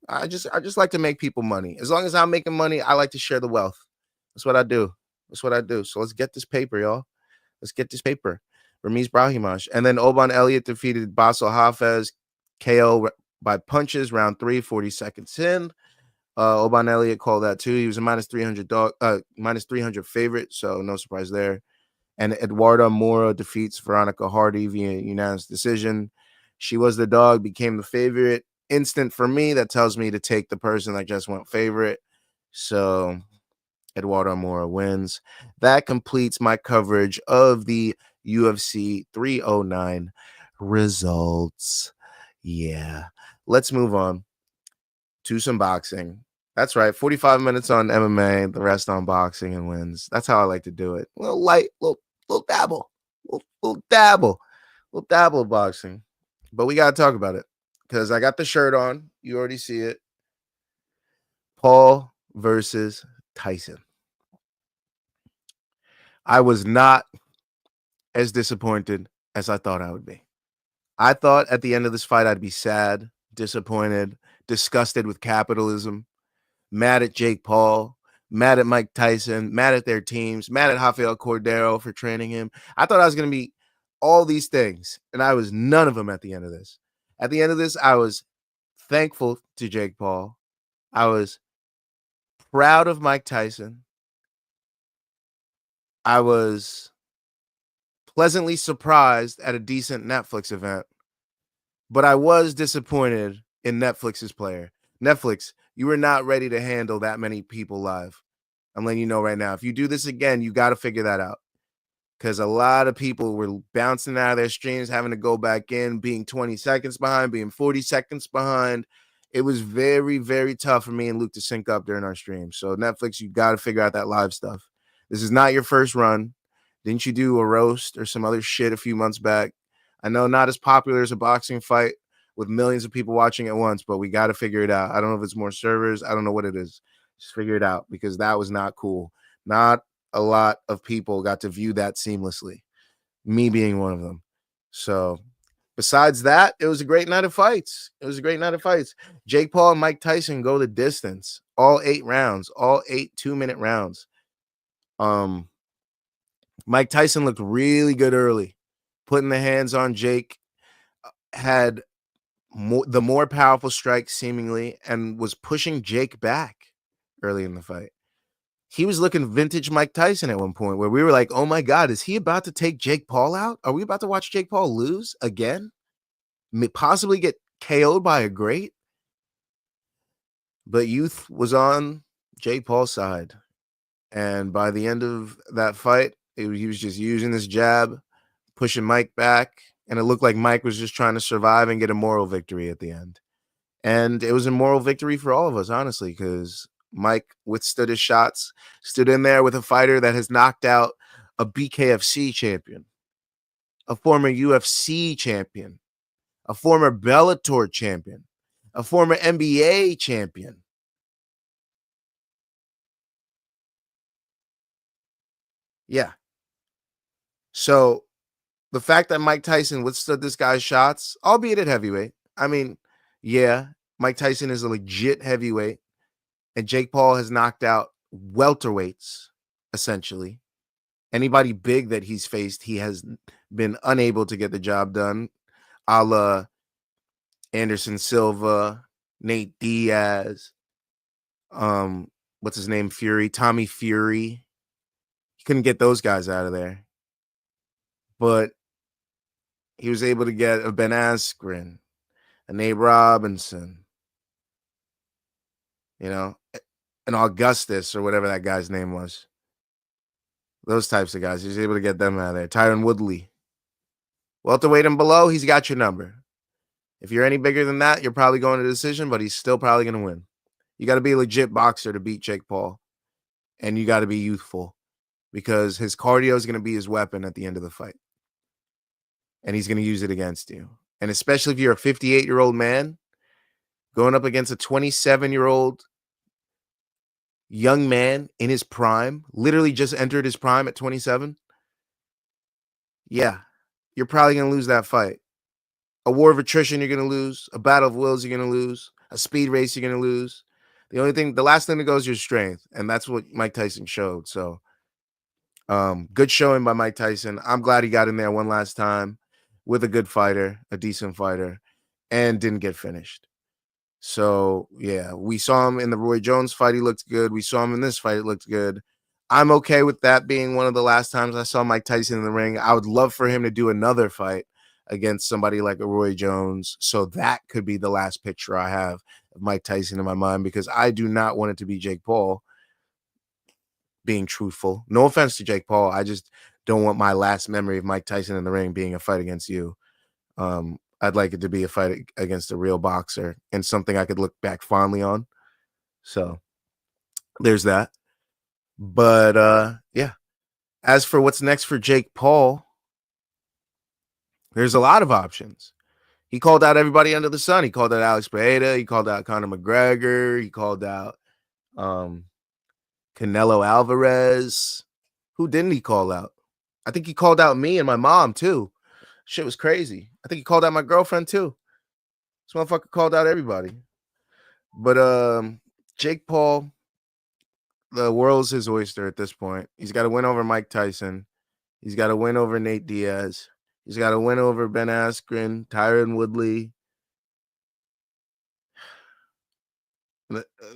I just like to make people money. As long as I'm making money, I like to share the wealth. That's what I do. So let's get this paper, y'all. Let's get this paper. Ramiz Brahimaj. And then Oban Elliott defeated Basel Hafez KO by punches, round 3, 40 seconds in. Oban Elliott called that too. He was a -300 favorite, so no surprise there. And Eduarda Mora defeats Veronica Hardy via unanimous decision. She was the dog, became the favorite. Instant for me. That tells me to take the person that just went favorite. So Eduardo Mora wins. That completes my coverage of the UFC 309 results. Yeah. Let's move on to some boxing. That's right. 45 minutes on MMA, the rest on boxing and wins. That's how I like to do it. A little light, little dabble. Little dabble of boxing. But we got to talk about it because I got the shirt on. You already see it. Paul versus Tyson. I was not as disappointed as I thought I would be. I thought at the end of this fight, I'd be sad, disappointed, disgusted with capitalism, mad at Jake Paul, mad at Mike Tyson, mad at their teams, mad at Rafael Cordero for training him. I thought I was going to be all these things, and I was none of them at the end of this. At the end of this, I was thankful to Jake Paul. I was proud of Mike Tyson. I was pleasantly surprised at a decent Netflix event, but I was disappointed in Netflix's player. Netflix, you were not ready to handle that many people live. I'm letting you know right now. If you do this again, you got to figure that out because a lot of people were bouncing out of their streams, having to go back in, being 20 seconds behind, being 40 seconds behind. It was very, very tough for me and Luke to sync up during our stream. So Netflix, you got to figure out that live stuff. This is not your first run. Didn't you do a roast or some other shit a few months back? I know not as popular as a boxing fight with millions of people watching at once, but we got to figure it out. I don't know if it's more servers. I don't know what it is. Just figure it out because that was not cool. Not a lot of people got to view that seamlessly, me being one of them. So besides that, it was a great night of fights. Jake Paul and Mike Tyson go the distance. All 8 rounds, all 8 2-minute rounds. Mike Tyson looked really good early, putting the hands on Jake, had the more powerful strike seemingly, and was pushing Jake back early in the fight. He was looking vintage Mike Tyson at one point where we were like, oh my God, is he about to take Jake Paul out? Are we about to watch Jake Paul lose again? Possibly get KO'd by a great? But youth was on Jake Paul's side. And by the end of that fight, he was just using his jab, pushing Mike back. And it looked like Mike was just trying to survive and get a moral victory at the end. And it was a moral victory for all of us, honestly, because Mike withstood his shots, stood in there with a fighter that has knocked out a BKFC champion. a former UFC champion, a former Bellator champion, a former NBA champion. Yeah. So the fact that Mike Tyson withstood this guy's shots, albeit at heavyweight, I mean, yeah, Mike Tyson is a legit heavyweight, and Jake Paul has knocked out welterweights, essentially. Anybody big that he's faced, he has been unable to get the job done, a la Anderson Silva, Nate Diaz, what's his name, Fury, Tommy Fury. He couldn't get those guys out of there. But he was able to get a Ben Askren, a Nate Robinson, an Augustus or whatever that guy's name was. Those types of guys. He was able to get them out of there. Tyron Woodley. Welterweight and below, he's got your number. If you're any bigger than that, you're probably going to decision, but he's still probably going to win. You got to be a legit boxer to beat Jake Paul. And you got to be youthful because his cardio is going to be his weapon at the end of the fight. And he's going to use it against you. And especially if you're a 58-year-old man going up against a 27-year-old young man in his prime, literally just entered his prime at 27. Yeah, you're probably going to lose that fight. A war of attrition, you're going to lose. A battle of wills, you're going to lose. A speed race, you're going to lose. The last thing that goes is your strength. And that's what Mike Tyson showed. So good showing by Mike Tyson. I'm glad he got in there one last time with a good fighter, a decent fighter, and didn't get finished. So, yeah, we saw him in the Roy Jones fight. He looked good. We saw him in this fight. It looked good. I'm okay with that being one of the last times I saw Mike Tyson in the ring. I would love for him to do another fight against somebody like a Roy Jones. So that could be the last picture I have of Mike Tyson in my mind because I do not want it to be Jake Paul, being truthful. No offense to Jake Paul. I just don't want my last memory of Mike Tyson in the ring being a fight against you. I'd like it to be a fight against a real boxer and something I could look back fondly on. So there's that. But yeah. As for what's next for Jake Paul, there's a lot of options. He called out everybody under the sun. He called out Alex Pereira. He called out Conor McGregor. He called out Canelo Alvarez. Who didn't he call out? I think he called out me and my mom too. Shit was crazy. I think he called out my girlfriend too. This motherfucker called out everybody. But Jake Paul, the world's his oyster at this point. He's got to win over Mike Tyson. He's got to win over Nate Diaz. He's got to win over Ben Askren, Tyron Woodley,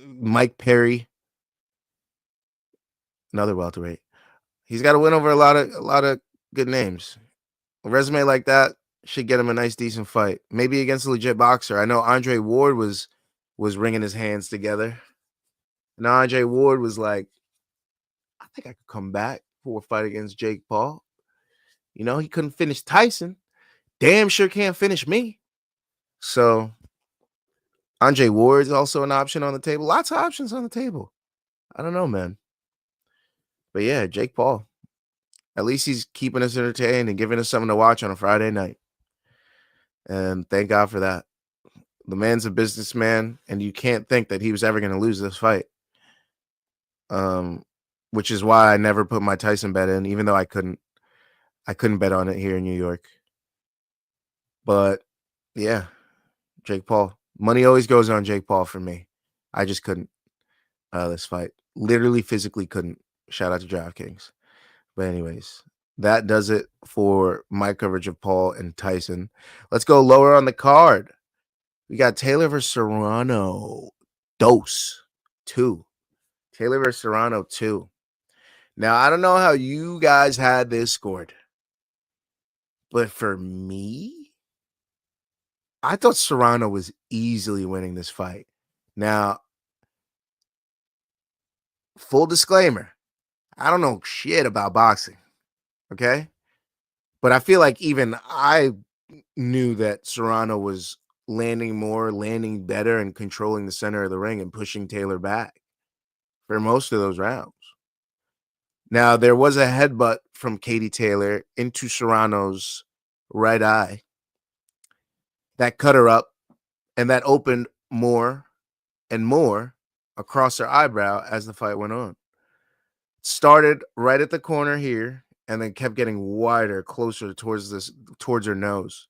Mike Perry, another welterweight. He's got to win over a lot of good names. A resume like that should get him a nice, decent fight. Maybe against a legit boxer. I know Andre Ward was wringing his hands together. And Andre Ward was like, I think I could come back for a fight against Jake Paul. He couldn't finish Tyson. Damn sure can't finish me. So Andre Ward is also an option on the table. Lots of options on the table. I don't know, man. But yeah, Jake Paul. At least he's keeping us entertained and giving us something to watch on a Friday night. And thank God for that. The man's a businessman, and you can't think that he was ever going to lose this fight. Which is why I never put my Tyson bet in, even though I couldn't bet on it here in New York. But yeah, Jake Paul. Money always goes on Jake Paul for me. I just couldn't this fight. Literally, physically couldn't. Shout out to DraftKings. But anyways, that does it for my coverage of Paul and Tyson. Let's go lower on the card. We got Taylor versus Serrano. Dose 2. Taylor versus Serrano 2. Now, I don't know how you guys had this scored. But for me, I thought Serrano was easily winning this fight. Now, full disclaimer, I don't know shit about boxing, okay? But I feel like even I knew that Serrano was landing better, and controlling the center of the ring and pushing Taylor back for most of those rounds. Now, there was a headbutt from Katie Taylor into Serrano's right eye. That cut her up, and that opened more and more across her eyebrow as the fight went on. Started right at the corner here, and then kept getting wider, closer towards her nose,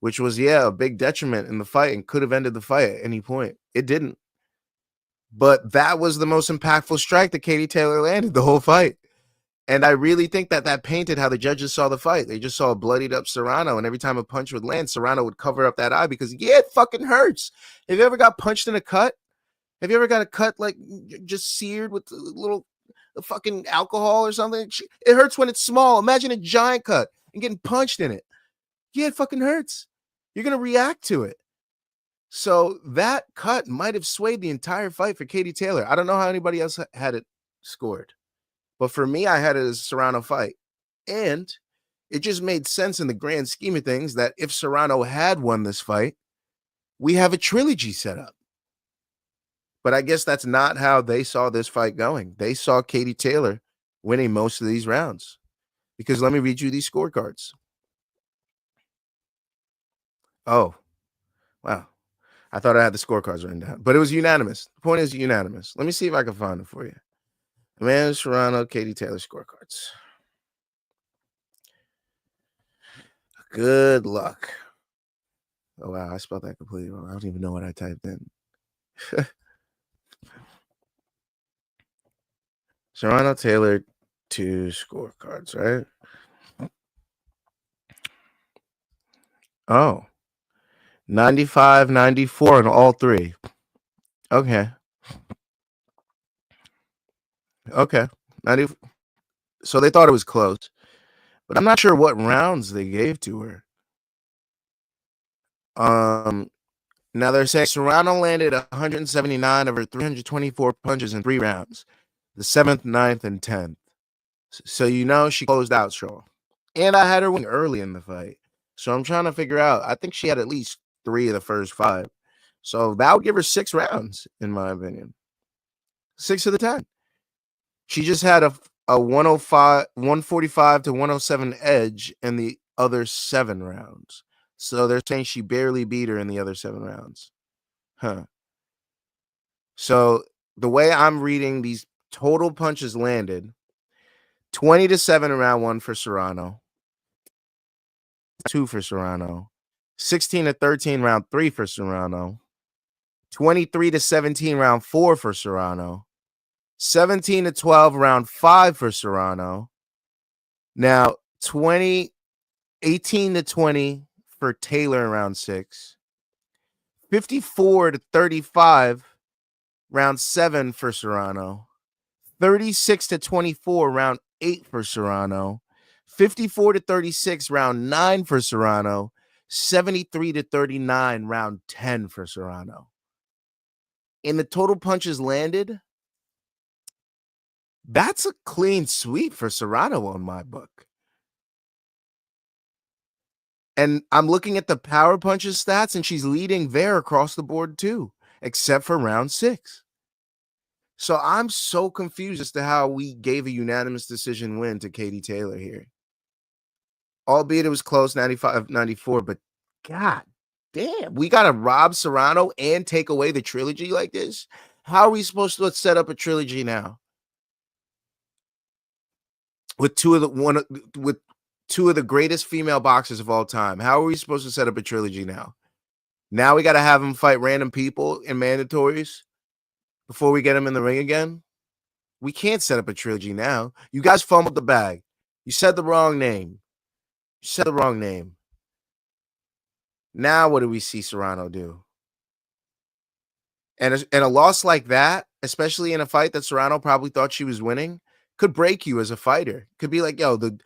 which was, a big detriment in the fight and could have ended the fight at any point. It didn't. But that was the most impactful strike that Katie Taylor landed the whole fight. And I really think that painted how the judges saw the fight. They just saw a bloodied up Serrano, and every time a punch would land, Serrano would cover up that eye because, it fucking hurts. Have you ever got punched in a cut? Have you ever got a cut like just seared with a little fucking alcohol or something? It hurts when it's small. Imagine a giant cut and getting punched in it. It fucking hurts. You're going to react to it. So that cut might have swayed the entire fight for Katie Taylor. I don't know how anybody else had it scored. But for me, I had it as a Serrano fight. And it just made sense in the grand scheme of things that if Serrano had won this fight, we have a trilogy set up. But I guess that's not how they saw this fight going. They saw Katie Taylor winning most of these rounds. Because let me read you these scorecards. Oh, wow. I thought I had the scorecards written down, but it was unanimous. The point is unanimous. Let me see if I can find it for you. Amanda Serrano, Katie Taylor scorecards. Good luck. Oh, wow. I spelled that completely wrong. I don't even know what I typed in. Serrano Taylor 2 scorecards, right? Oh, 95, 94 on all three. Okay. 90. So they thought it was close, but I'm not sure what rounds they gave to her. Now they're saying Serrano landed 179 of her 324 punches in 3 rounds, the 7th, 9th, and 10th. So she closed out strong. And I had her win early in the fight. So I'm trying to figure out. I think she had at least 3 of the first 5. So that would give her 6 rounds, in my opinion. 6 of the 10. She just had a 145 to 107 edge in the other 7 rounds. So they're saying she barely beat her in the other 7 rounds. Huh. So the way I'm reading these total punches landed, 20-7 in round 1 for Serrano, 2 for Serrano, 16-13 round 3 for Serrano, 23-17 round 4 for Serrano, 17-12 round 5 for Serrano. Now 18-20 for Taylor in round 6, 54-35 round 7 for Serrano, 36-24 round 8 for Serrano, 54-36 round 9 for Serrano, 73-39 round 10 for Serrano. In the total punches landed, that's a clean sweep for Serrano on my book. And I'm looking at the power punches stats, and she's leading there across the board too, except for round 6. So I'm so confused as to how we gave a unanimous decision win to Katie Taylor here. Albeit it was close, 95-94, but god damn, we got to rob Serrano and take away the trilogy like this? How are we supposed to set up a trilogy now? With two of the greatest female boxers of all time. How are we supposed to set up a trilogy now? Now we got to have them fight random people in mandatories before we get them in the ring again? We can't set up a trilogy now. You guys fumbled the bag. You said the wrong name. Now what do we see Serrano do? And a loss like that, especially in a fight that Serrano probably thought she was winning, could break you as a fighter. Could be like, yo, the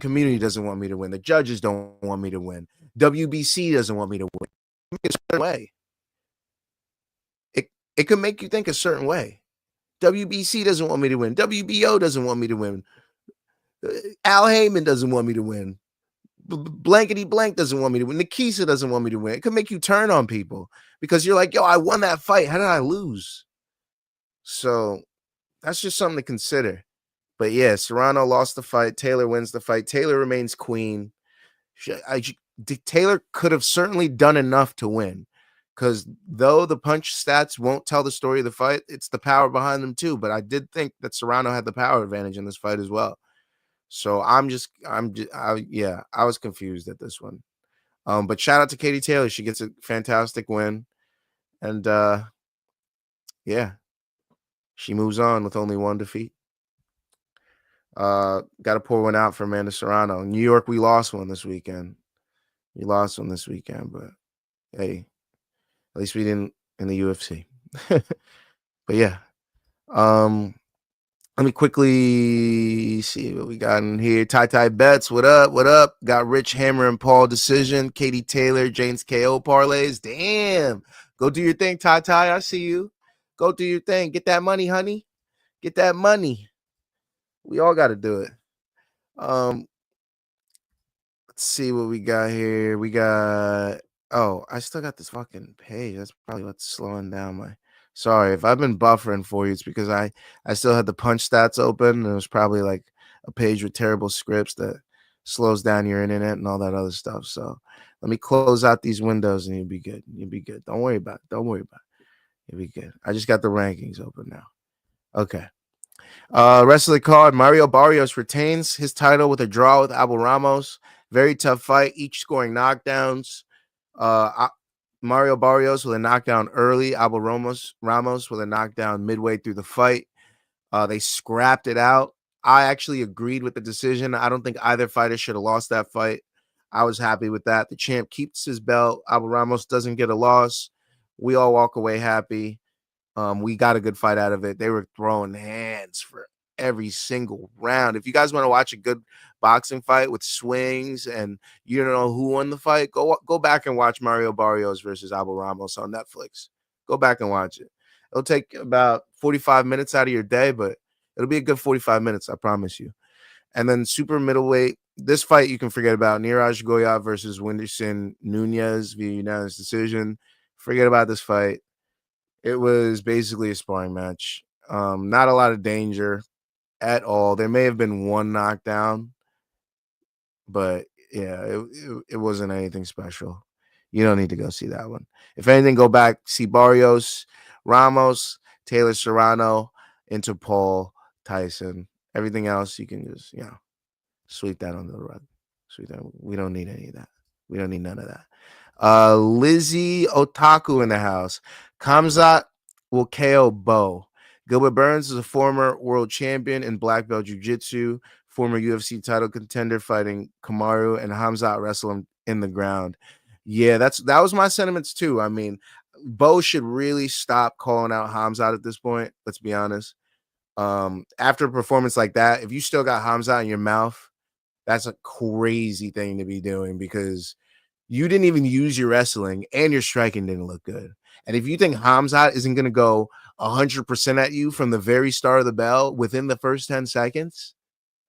community doesn't want me to win. The judges don't want me to win. WBC doesn't want me to win. A certain way. It could make you think a certain way. WBC doesn't want me to win. WBO doesn't want me to win. Al Heyman doesn't want me to win. Blankety blank doesn't want me to win. Nikisa doesn't want me to win. It could make you turn on people because you're like, yo, I won that fight. How did I lose? So that's just something to consider. But yeah, Serrano lost the fight. Taylor wins the fight. Taylor remains queen. Taylor could have certainly done enough to win, because though the punch stats won't tell the story of the fight, it's the power behind them too. But I did think that Serrano had the power advantage in this fight as well. So I was confused at this one. But shout out to Katie Taylor. She gets a fantastic win. And yeah, she moves on with only one defeat. Got to pour one out for Amanda Serrano. New York, we lost one this weekend. But hey, at least we didn't in the UFC. But yeah. Let me quickly see what we got in here. Ty Bets, what up? What up? Got Rich Hammer and Paul decision. Katie Taylor, James KO parlays. Damn. Go do your thing, Ty. I see you. Go do your thing. Get that money, honey. Get that money. We all got to do it. Let's see what we got here. We got, I still got this fucking page. That's probably what's slowing down my. Sorry, if I've been buffering for you, it's because I still had the punch stats open, and it was probably like a page with terrible scripts that slows down your internet and all that other stuff. So let me close out these windows and you'll be good. Don't worry about it. You'll be good. I just got the rankings open now. Okay. Rest of the card, Mario Barrios retains his title with a draw with Abel Ramos. Very tough fight, each scoring knockdowns. Mario Barrios with a knockdown early. Abel Ramos with a knockdown midway through the fight. They scrapped it out. I actually agreed with the decision. I don't think either fighter should have lost that fight. I was happy with that. The champ keeps his belt. Abel Ramos doesn't get a loss. We all walk away happy. We got a good fight out of it. They were throwing hands for every single round. If you guys want to watch a good boxing fight with swings and you don't know who won the fight, go back and watch Mario Barrios versus Abel Ramos on Netflix. Go back and watch it. It'll take about 45 minutes out of your day, but it'll be a good 45 minutes, I promise you. And then super middleweight, this fight you can forget about. Niraj Goyat versus Whindersson Nunez via unanimous decision. Forget about this fight. It was basically a sparring match. Not a lot of danger at all. There may have been one knockdown, but yeah, it wasn't anything special. You don't need to go see that one. If anything, go back, see Barrios, Ramos, Taylor Serrano, Interpol, Tyson. Everything else, you can just, sweep that under the rug. We don't need any of that. We don't need none of that. Lizzie Otaku in the house. Khamzat will KO Bo. Gilbert Burns is a former world champion in black belt jiu-jitsu, former UFC title contender fighting Kamaru, and Khamzat wrestle him in the ground. Yeah, that was my sentiments too. I mean, Bo should really stop calling out Khamzat at this point. Let's be honest. After a performance like that, if you still got Khamzat in your mouth, that's a crazy thing to be doing, because you didn't even use your wrestling and your striking didn't look good. And if you think Khamzat isn't going to go 100% at you from the very start of the bell within the first 10 seconds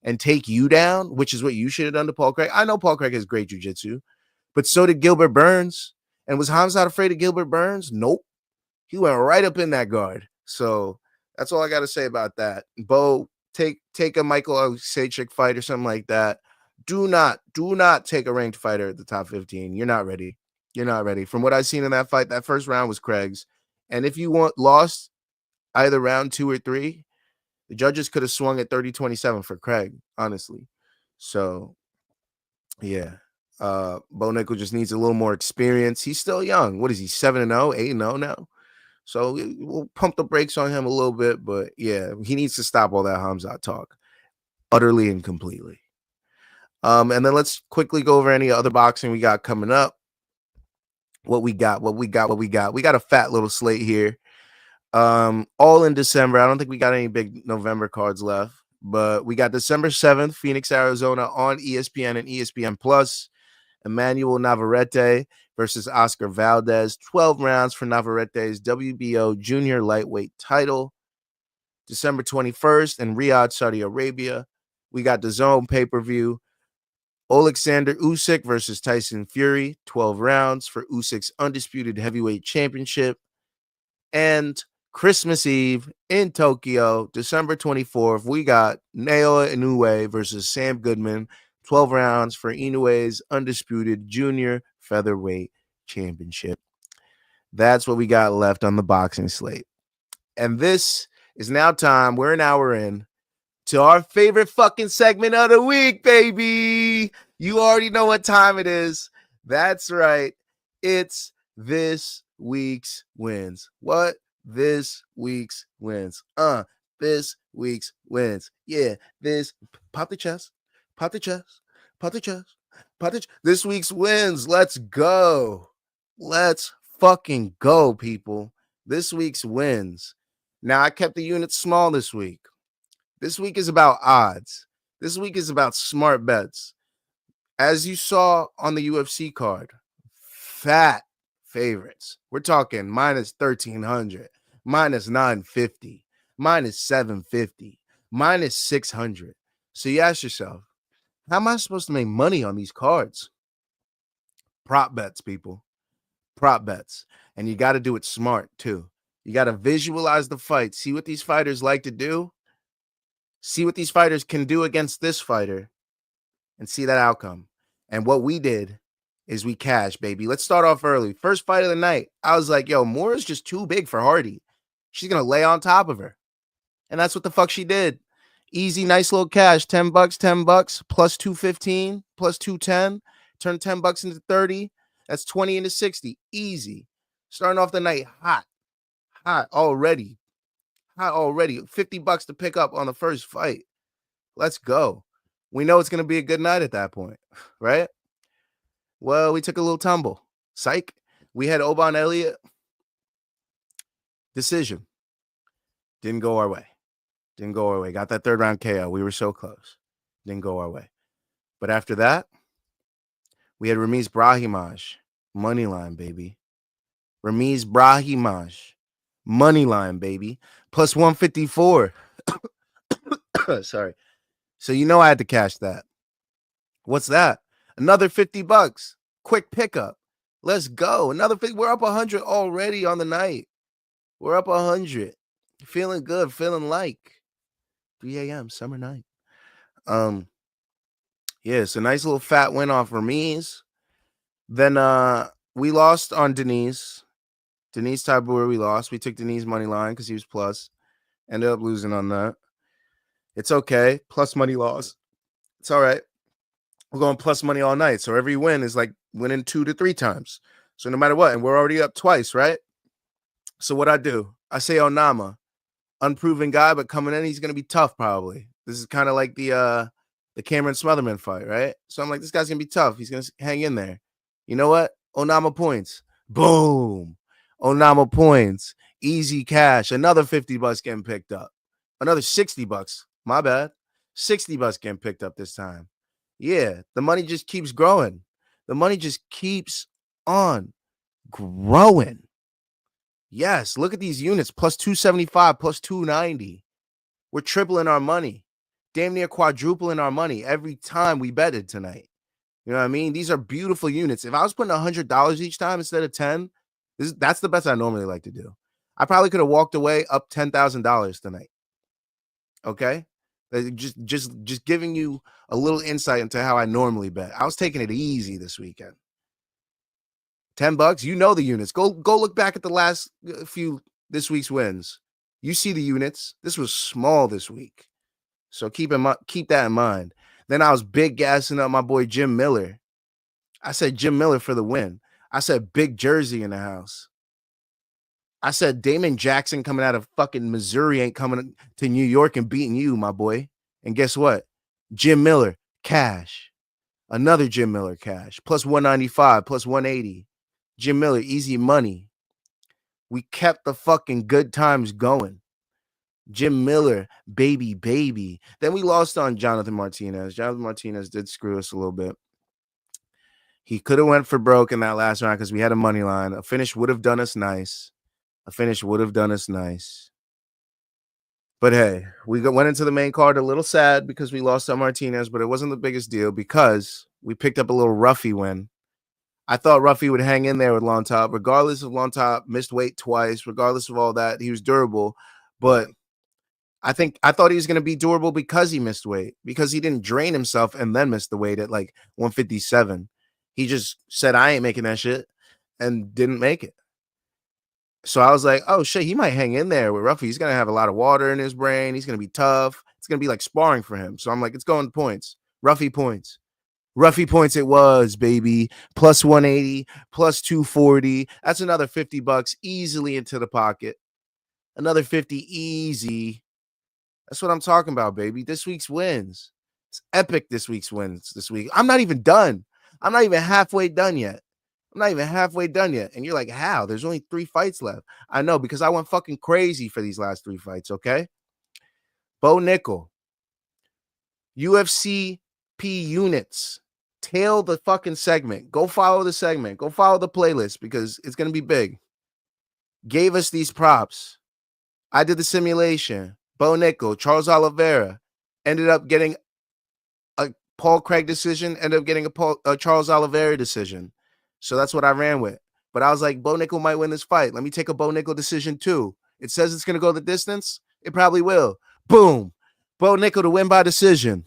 and take you down, which is what you should have done to Paul Craig. I know Paul Craig has great jiu-jitsu, but so did Gilbert Burns. And was Khamzat afraid of Gilbert Burns? Nope. He went right up in that guard. So that's all I got to say about that. Bo, take a Michael Osachik fight or something like that. Do not take a ranked fighter at the top 15. You're not ready. From what I've seen in that fight, that first round was Craig's. And if you lost either round 2 or 3, the judges could have swung at 30-27 for Craig, honestly. So, yeah. Bo Nickel just needs a little more experience. He's still young. What is he, 7-0, 8-0 now? So we'll pump the brakes on him a little bit. But, yeah, he needs to stop all that Khamzat talk utterly and completely. And then let's quickly go over any other boxing we got coming up. What we got. We got a fat little slate here. All in December. I don't think we got any big November cards left, but we got December 7th, Phoenix, Arizona on ESPN and ESPN Plus. Emmanuel Navarrete versus Oscar Valdez. 12 rounds for Navarrete's WBO junior lightweight title. December 21st in Riyadh, Saudi Arabia. We got the DAZN pay-per-view. Alexander Usyk versus Tyson Fury, 12 rounds for Usyk's undisputed heavyweight championship. And Christmas Eve in Tokyo, December 24th, we got Naoya Inoue versus Sam Goodman, 12 rounds for Inoue's undisputed junior featherweight championship. That's what we got left on the boxing slate. And this is now time. We're an hour in to our favorite fucking segment of the week, baby. You already know what time it is. That's right. It's this week's wins. What? This week's wins. This week's wins. Yeah, this. Pop the chest. Pop the chest. Pop the chest. Pop the chest. This week's wins. Let's go. Let's fucking go, people. This week's wins. Now, I kept the units small this week. This week is about odds. This week is about smart bets. As you saw on the UFC card, fat favorites. We're talking minus 1,300, minus 950, minus 750, minus 600. So you ask yourself, how am I supposed to make money on these cards? Prop bets, people. Prop bets. And you got to do it smart, too. You got to visualize the fight. See what these fighters like to do. See what these fighters can do against this fighter and see that outcome. And what we did is we cashed, baby. Let's start off early. First fight of the night. I was like, yo, Mora's just too big for Hardy. She's going to lay on top of her. And that's what the fuck she did. Easy, nice little cash. $10, $10, plus 215, plus 210. Turn $10 into 30. That's 20 into 60. Easy. Starting off the night hot. Hot already. Hot already. $50 to pick up on the first fight. Let's go. We know it's going to be a good night at that point, right? Well, we took a little tumble. Psych. We had Oban Elliott. Decision. Didn't go our way. Didn't go our way. Got that third round KO. We were so close. Didn't go our way. But after that, we had Ramiz Brahimaj. Money line, baby. Ramiz Brahimaj. Money line, baby. Plus 154. Sorry. So you know I had to cash that. What's that? Another $50. Quick pickup. Let's go. Another 50. We're up 100 already on the night. We're up 100. Feeling good. Feeling like 3 a.m. summer night. Yeah, so nice little fat win off Ramiz. Then we lost on Denise. Denise Tybur, we lost. We took Denise money line because he was plus. Ended up losing on that. It's okay. Plus money loss. It's all right. We're going plus money all night. So every win is like winning 2 to 3 times. So no matter what, and we're already up twice, right? So what I do, I say Onama, unproven guy, but coming in, he's going to be tough probably. This is kind of like the Cameron Smotherman fight, right? So I'm like, this guy's going to be tough. He's going to hang in there. You know what? Onama points. Boom. Onama points. Easy cash. Another $50 getting picked up. Another $60. My bad. $60 getting picked up this time. Yeah, the money just keeps growing. The money just keeps on growing. Yes, look at these units. Plus 275, plus 290. We're tripling our money. Damn near quadrupling our money every time we betted tonight. You know what I mean? These are beautiful units. If I was putting $100 each time instead of 10, that's the best I normally like to do. I probably could have walked away up $10,000 tonight. Okay? Just giving you a little insight into how I normally bet. I was taking it easy this weekend. $10, you know the units. Go look back at the last few this week's wins. You see the units. This was small this week. So keep that in mind. Then I was big gassing up my boy Jim Miller. I said Jim Miller for the win. I said big Jersey in the house. I said Damon Jackson coming out of fucking Missouri ain't coming to New York and beating you, my boy. And guess what? Jim Miller, cash. Another Jim Miller cash. Plus 195, plus 180. Jim Miller, easy money. We kept the fucking good times going. Jim Miller, baby. Then we lost on Jonathan Martinez. Jonathan Martinez did screw us a little bit. He could have went for broke in that last round because we had a money line. A finish would have done us nice. But hey, we went into the main card a little sad because we lost on Martinez, but it wasn't the biggest deal because we picked up a little Ruffy win. I thought Ruffy would hang in there with Long Top, regardless of Long Top, missed weight twice, regardless of all that. He was durable, but I thought he was going to be durable because he missed weight, because he didn't drain himself and then missed the weight at like 157. He just said, I ain't making that shit, and didn't make it. So I was like, oh shit, he might hang in there with Ruffy. He's going to have a lot of water in his brain. He's going to be tough. It's going to be like sparring for him. So I'm like, it's going points. Ruffy points. Ruffy points it was, baby. Plus 180, plus 240. That's another $50 easily into the pocket. Another 50 easy. That's what I'm talking about, baby. This week's wins. It's epic, this week's wins this week. I'm not even done. I'm not even halfway done yet. And you're like, how? There's only 3 fights left. I know, because I went fucking crazy for these last 3 fights, okay? Bo Nickel. UFC P units. Tail the fucking segment. Go follow the segment. Go follow the playlist, because it's going to be big. Gave us these props. I did the simulation. Bo Nickel, Charles Oliveira, ended up getting a Paul Craig decision, ended up getting a Charles Oliveira decision. So that's what I ran with. But I was like, Bo Nickel might win this fight. Let me take a Bo Nickel decision too. It says it's going to go the distance. It probably will. Boom. Bo Nickel to win by decision.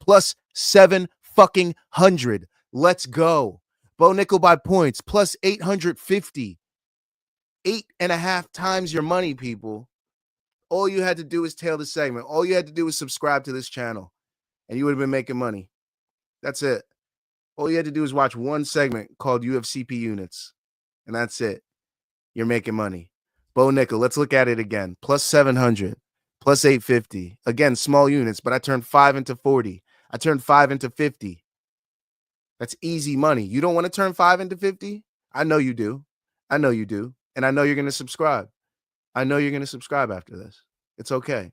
Plus 700. Let's go. Bo Nickel by points. Plus 850. 8.5 times your money, people. All you had to do is tail the segment. All you had to do was subscribe to this channel, and you would have been making money. That's it. All you had to do is watch one segment called UFC P Units, and that's it. You're making money. Bo Nickel, let's look at it again. Plus 700, plus 850. Again, small units, but I turned 5 into 40. I turned 5 into 50. That's easy money. You don't want to turn 5 into 50? I know you do. I know you do. And I know you're going to subscribe. I know you're going to subscribe after this. It's okay.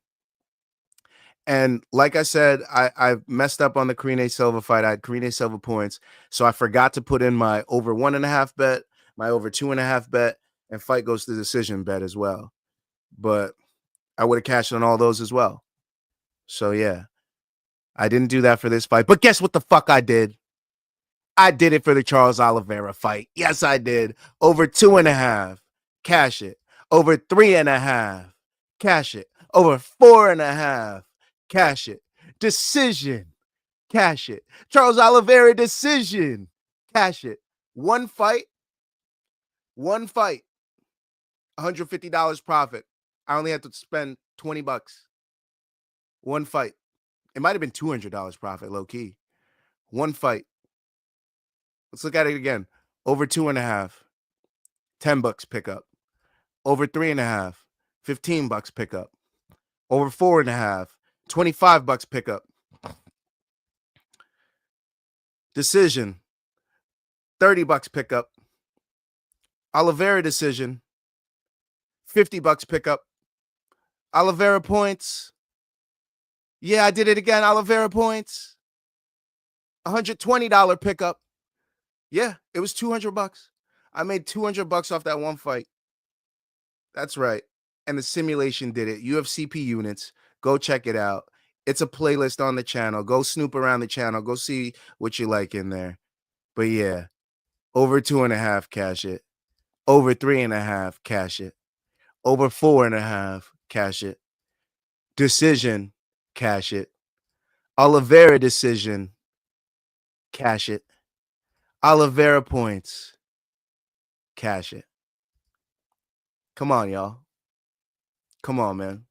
And like I said, I messed up on the Karine Silva fight. I had Karine Silva points. So I forgot to put in my over 1.5 bet, my over 2.5 bet, and fight goes to decision bet as well. But I would have cashed on all those as well. So yeah, I didn't do that for this fight. But guess what the fuck I did? I did it for the Charles Oliveira fight. Yes, I did. Over 2.5. Cash it. Over 3.5. Cash it. Over 4.5. Cash it. Decision. Cash it. Charles Oliveira decision. Cash it. One fight. $150 profit. I only had to spend $20. One fight. It might have been $200 profit, low key. One fight. Let's look at it again. Over 2.5. $10 pickup. Over 3.5. $15 pickup. Over 4.5. $25 pickup. Decision. $30 pickup. Oliveira decision. $50 pickup. Oliveira points. Yeah, I did it again. Oliveira points. $120 pickup. Yeah, it was $200. I made $200 off that one fight. That's right. And the simulation did it. UFC P units. Go check it out. It's a playlist on the channel. Go snoop around the channel. Go see what you like in there. But yeah, over 2.5, cash it. Over 3.5, cash it. Over 4.5, cash it. Decision, cash it. Oliveira decision, cash it. Oliveira points, cash it. Come on, y'all. Come on, man.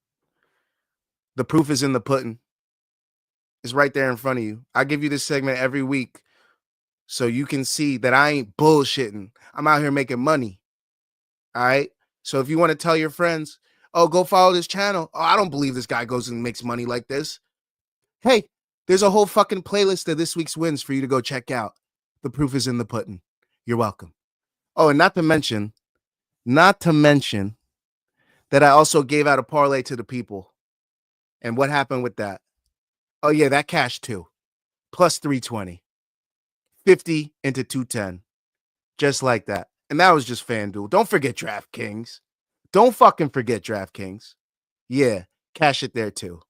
The proof is in the pudding. It's right there in front of you. I give you this segment every week so you can see that I ain't bullshitting. I'm out here making money. All right? So if you want to tell your friends, oh, go follow this channel. Oh, I don't believe this guy goes and makes money like this. Hey, there's a whole fucking playlist of this week's wins for you to go check out. The proof is in the pudding. You're welcome. Oh, and not to mention that I also gave out a parlay to the people. And what happened with that? Oh, yeah, that cashed too. Plus 320. 50 into 210. Just like that. And that was just FanDuel. Don't forget DraftKings. Don't fucking forget DraftKings. Yeah, cash it there too.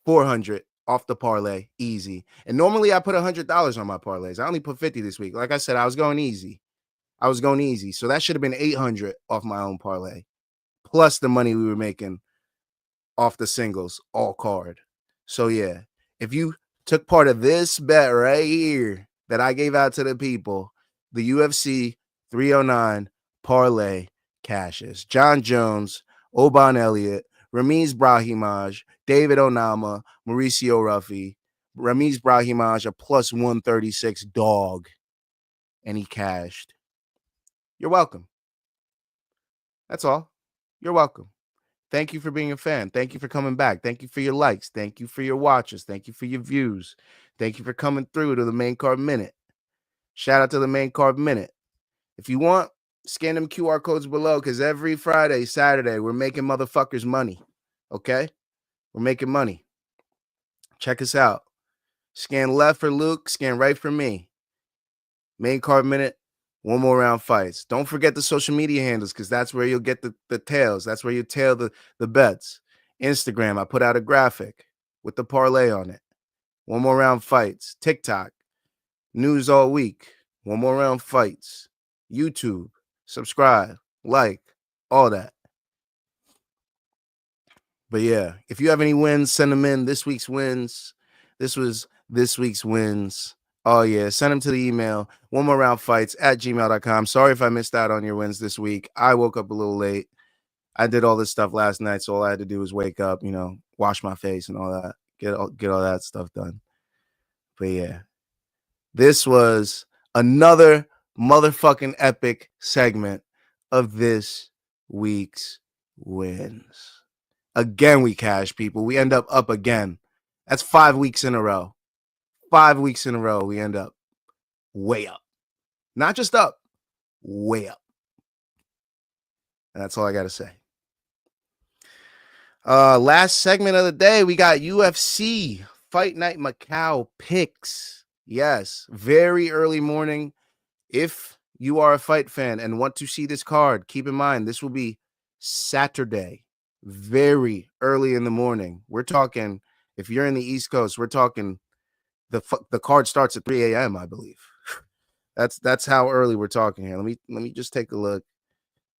400 off the parlay. Easy. And normally I put $100 on my parlays. I only put 50 this week. Like I said, I was going easy. So that should have been 800 off my own parlay. Plus the money we were making off the singles, all card. So yeah, if you took part of this bet right here that I gave out to the people, the UFC 309 parlay cashes. Jon Jones, Oban Elliott, Ramiz Brahimaj, David Onama, Mauricio Ruffy, Ramiz Brahimaj, a plus 136 dog, and he cashed. You're welcome. That's all. You're welcome. Thank you for being a fan. Thank you for coming back. Thank you for your likes. Thank you for your watches. Thank you for your views. Thank you for coming through to the Main Card Minute. Shout out to the Main Card Minute. If you want, scan them QR codes below, because every Friday, Saturday, we're making motherfuckers money. Okay? We're making money. Check us out. Scan left for Luke. Scan right for me. Main Card Minute. One more round fights. Don't forget the social media handles, because that's where you'll get the tails. That's where you tail the bets. Instagram, I put out a graphic with the parlay on it. One more round fights. TikTok, news all week. One more round fights. YouTube, subscribe, like, all that. But yeah, if you have any wins, send them in. This week's wins. This was this week's wins. Oh, yeah. Send them to the email. One more round fights at gmail.com. Sorry if I missed out on your wins this week. I woke up a little late. I did all this stuff last night, so all I had to do was wake up, wash my face and all that, get all that stuff done. But yeah, this was another motherfucking epic segment of this week's wins. Again, we cash, people. We end up again. That's 5 weeks in a row. 5 weeks in a row, we end up way up. Not just up, way up. And that's all I got to say. Last segment of the day, we got UFC Fight Night Macau picks. Yes, very early morning. If you are a fight fan and want to see this card, keep in mind this will be Saturday, very early in the morning. We're talking, if you're in the East Coast, we're talking the card starts at 3 a.m., I believe. That's how early we're talking here. Let me just take a look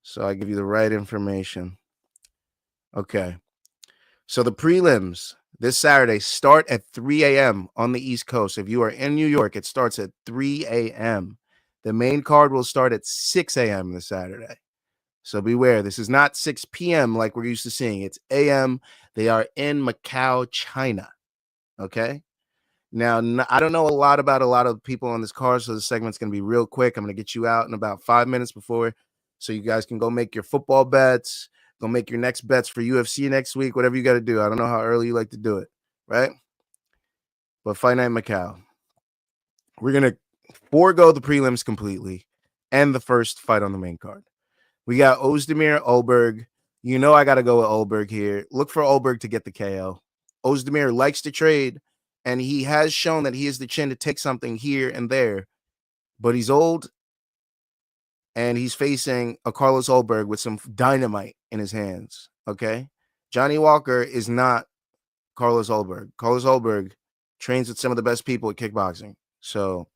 so I give you the right information. Okay. So the prelims this Saturday start at 3 a.m. on the East Coast. If you are in New York, it starts at 3 a.m. The main card will start at 6 a.m. this Saturday. So beware. This is not 6 p.m. like we're used to seeing. It's a.m. They are in Macau, China. Okay? Now, I don't know a lot about a lot of people on this card, so this segment's going to be real quick. I'm going to get you out in about 5 minutes before, so you guys can go make your football bets, go make your next bets for UFC next week, whatever you got to do. I don't know how early you like to do it, right? But Fight Night Macau. We're going to forego the prelims completely and the first fight on the main card. We got Ozdemir Olberg. You know I got to go with Olberg here. Look for Olberg to get the KO. Ozdemir likes to trade, and he has shown that he has the chin to take something here and there, but he's old, and he's facing a Carlos Olberg with some dynamite in his hands, okay? Johnny Walker is not Carlos Olberg. Carlos Olberg trains with some of the best people at kickboxing, so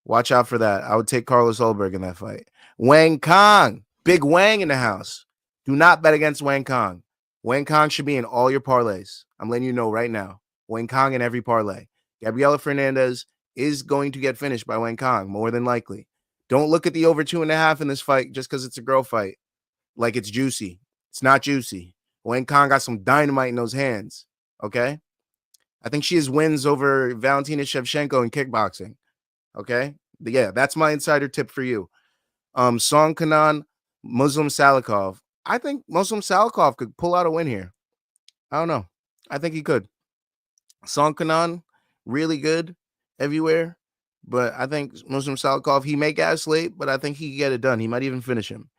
watch out for that. I would take Carlos Olberg in that fight. Wang Kong, big Wang in the house. Do not bet against Wang Kong. Wang Kong should be in all your parlays. I'm letting you know right now. Wang Kong in every parlay. Gabriela Fernandez is going to get finished by Wang Kong, more than likely. Don't look at the over 2.5 in this fight just because it's a girl fight like it's juicy. It's not juicy. Wang Kong got some dynamite in those hands, okay? I think she has wins over Valentina Shevchenko in kickboxing, okay? Yeah, that's my insider tip for you. Song Kanan, Muslim Salikov. I think Muslim Salikov could pull out a win here. I don't know. I think he could. Song Kanan, really good everywhere. But I think Muslim Salikov, he may gas late, but I think he can get it done. He might even finish him.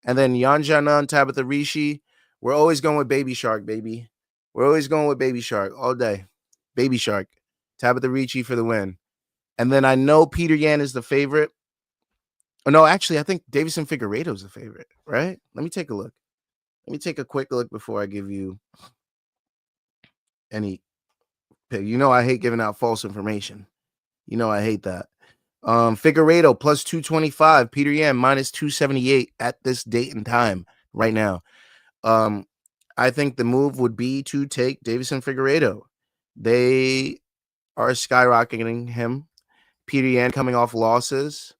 And then Yan Janan, Tabitha Rishi. We're always going with Baby Shark, baby. We're always going with Baby Shark all day. Baby Shark. Tabitha Ricci for the win. And then I know Peter Yan is the favorite. Oh, no, actually, I think Davison Figueiredo is the favorite, right? Let me take a look. Let me take a quick look before I give you any pick. You know I hate giving out false information. You know I hate that. Figueiredo plus 225. Peter Yan minus 278 at this date and time right now. I think the move would be to take Davison Figueiredo. They are skyrocketing him. Peter Yan coming off losses.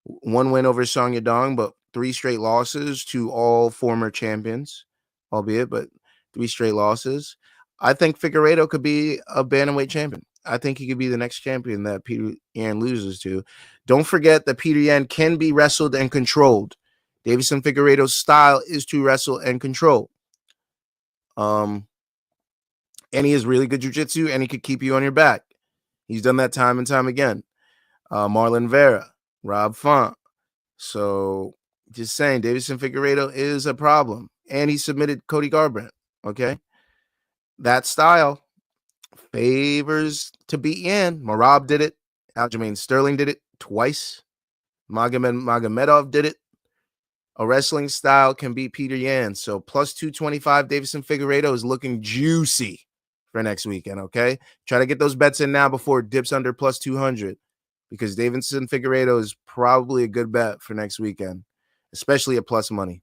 One win over Song Yadong, but 3 straight losses to all former champions, albeit, but 3 straight losses. I think Figueiredo could be a bantamweight champion. I think he could be the next champion that Peter Yan loses to. Don't forget that Peter Yan can be wrestled and controlled. Davison Figueiredo's style is to wrestle and control. And he has really good jiu-jitsu, and he could keep you on your back. He's done that time and time again. Marlon Vera, Rob Font. So just saying, Davison Figueiredo is a problem. And he submitted Cody Garbrandt. Okay. That style favors to beat Yan. Marab did it. Aljamain Sterling did it twice. Magomedov did it. A wrestling style can beat Peter Yan. So plus 225, Davison Figueiredo is looking juicy for next weekend. Okay. Try to get those bets in now before it dips under plus 200. Because Davison Figueiredo is probably a good bet for next weekend, especially at plus money.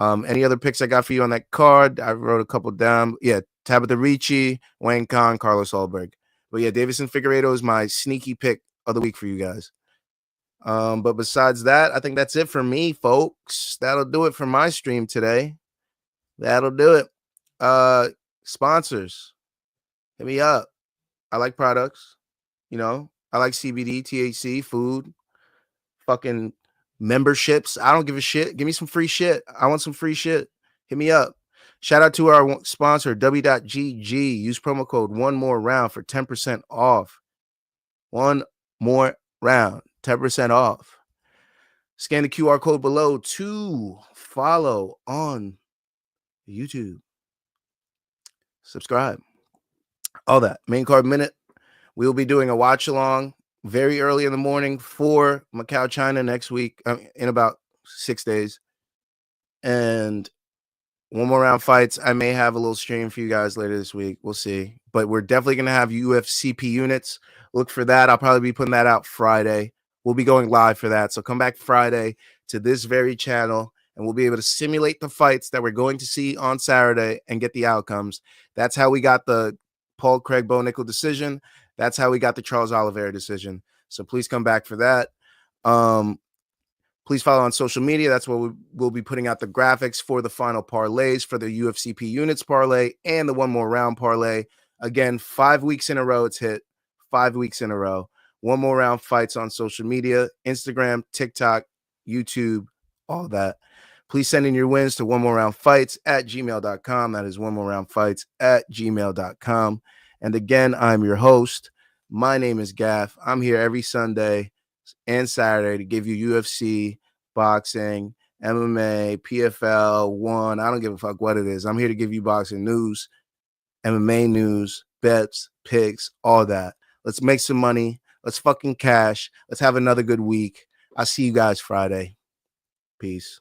Any other picks I got for you on that card? I wrote a couple down. Yeah, Tabitha Ricci, Wayne Khan, Carlos Ulberg. But yeah, Davison Figueiredo is my sneaky pick of the week for you guys. But besides that, I think that's it for me, folks. That'll do it for my stream today. That'll do it. Sponsors, hit me up. I like products, you know. I like CBD, THC, food, fucking memberships. I don't give a shit. Give me some free shit. I want some free shit. Hit me up. Shout out to our sponsor, W.GG. Use promo code one more round for 10% off. One more round, 10% off. Scan the QR code below to follow on YouTube. Subscribe. All that. Main card minute. We'll be doing a watch along very early in the morning for Macau, China next week, in about 6 days. And one more round fights. I may have a little stream for you guys later this week. We'll see. But we're definitely going to have UFCP units. Look for that. I'll probably be putting that out Friday. We'll be going live for that. So come back Friday to this very channel, and we'll be able to simulate the fights that we're going to see on Saturday and get the outcomes. That's how we got the Paul Craig Bo Nickel decision. That's how we got the Charles Oliveira decision. So please come back for that. Please follow on social media. That's where we'll be putting out the graphics for the final parlays for the UFCP units parlay and the one more round parlay. Again, 5 weeks in a row it's hit. 5 weeks in a row. One more round fights on social media, Instagram, TikTok, YouTube, all that. Please send in your wins to one more round fights at gmail.com. That is one more round fights at gmail.com. And again, I'm your host. My name is Gaff. I'm here every Sunday and Saturday to give you UFC, boxing, MMA, PFL, one. I don't give a fuck what it is. I'm here to give you boxing news, MMA news, bets, picks, all that. Let's make some money. Let's fucking cash. Let's have another good week. I'll see you guys Friday. Peace.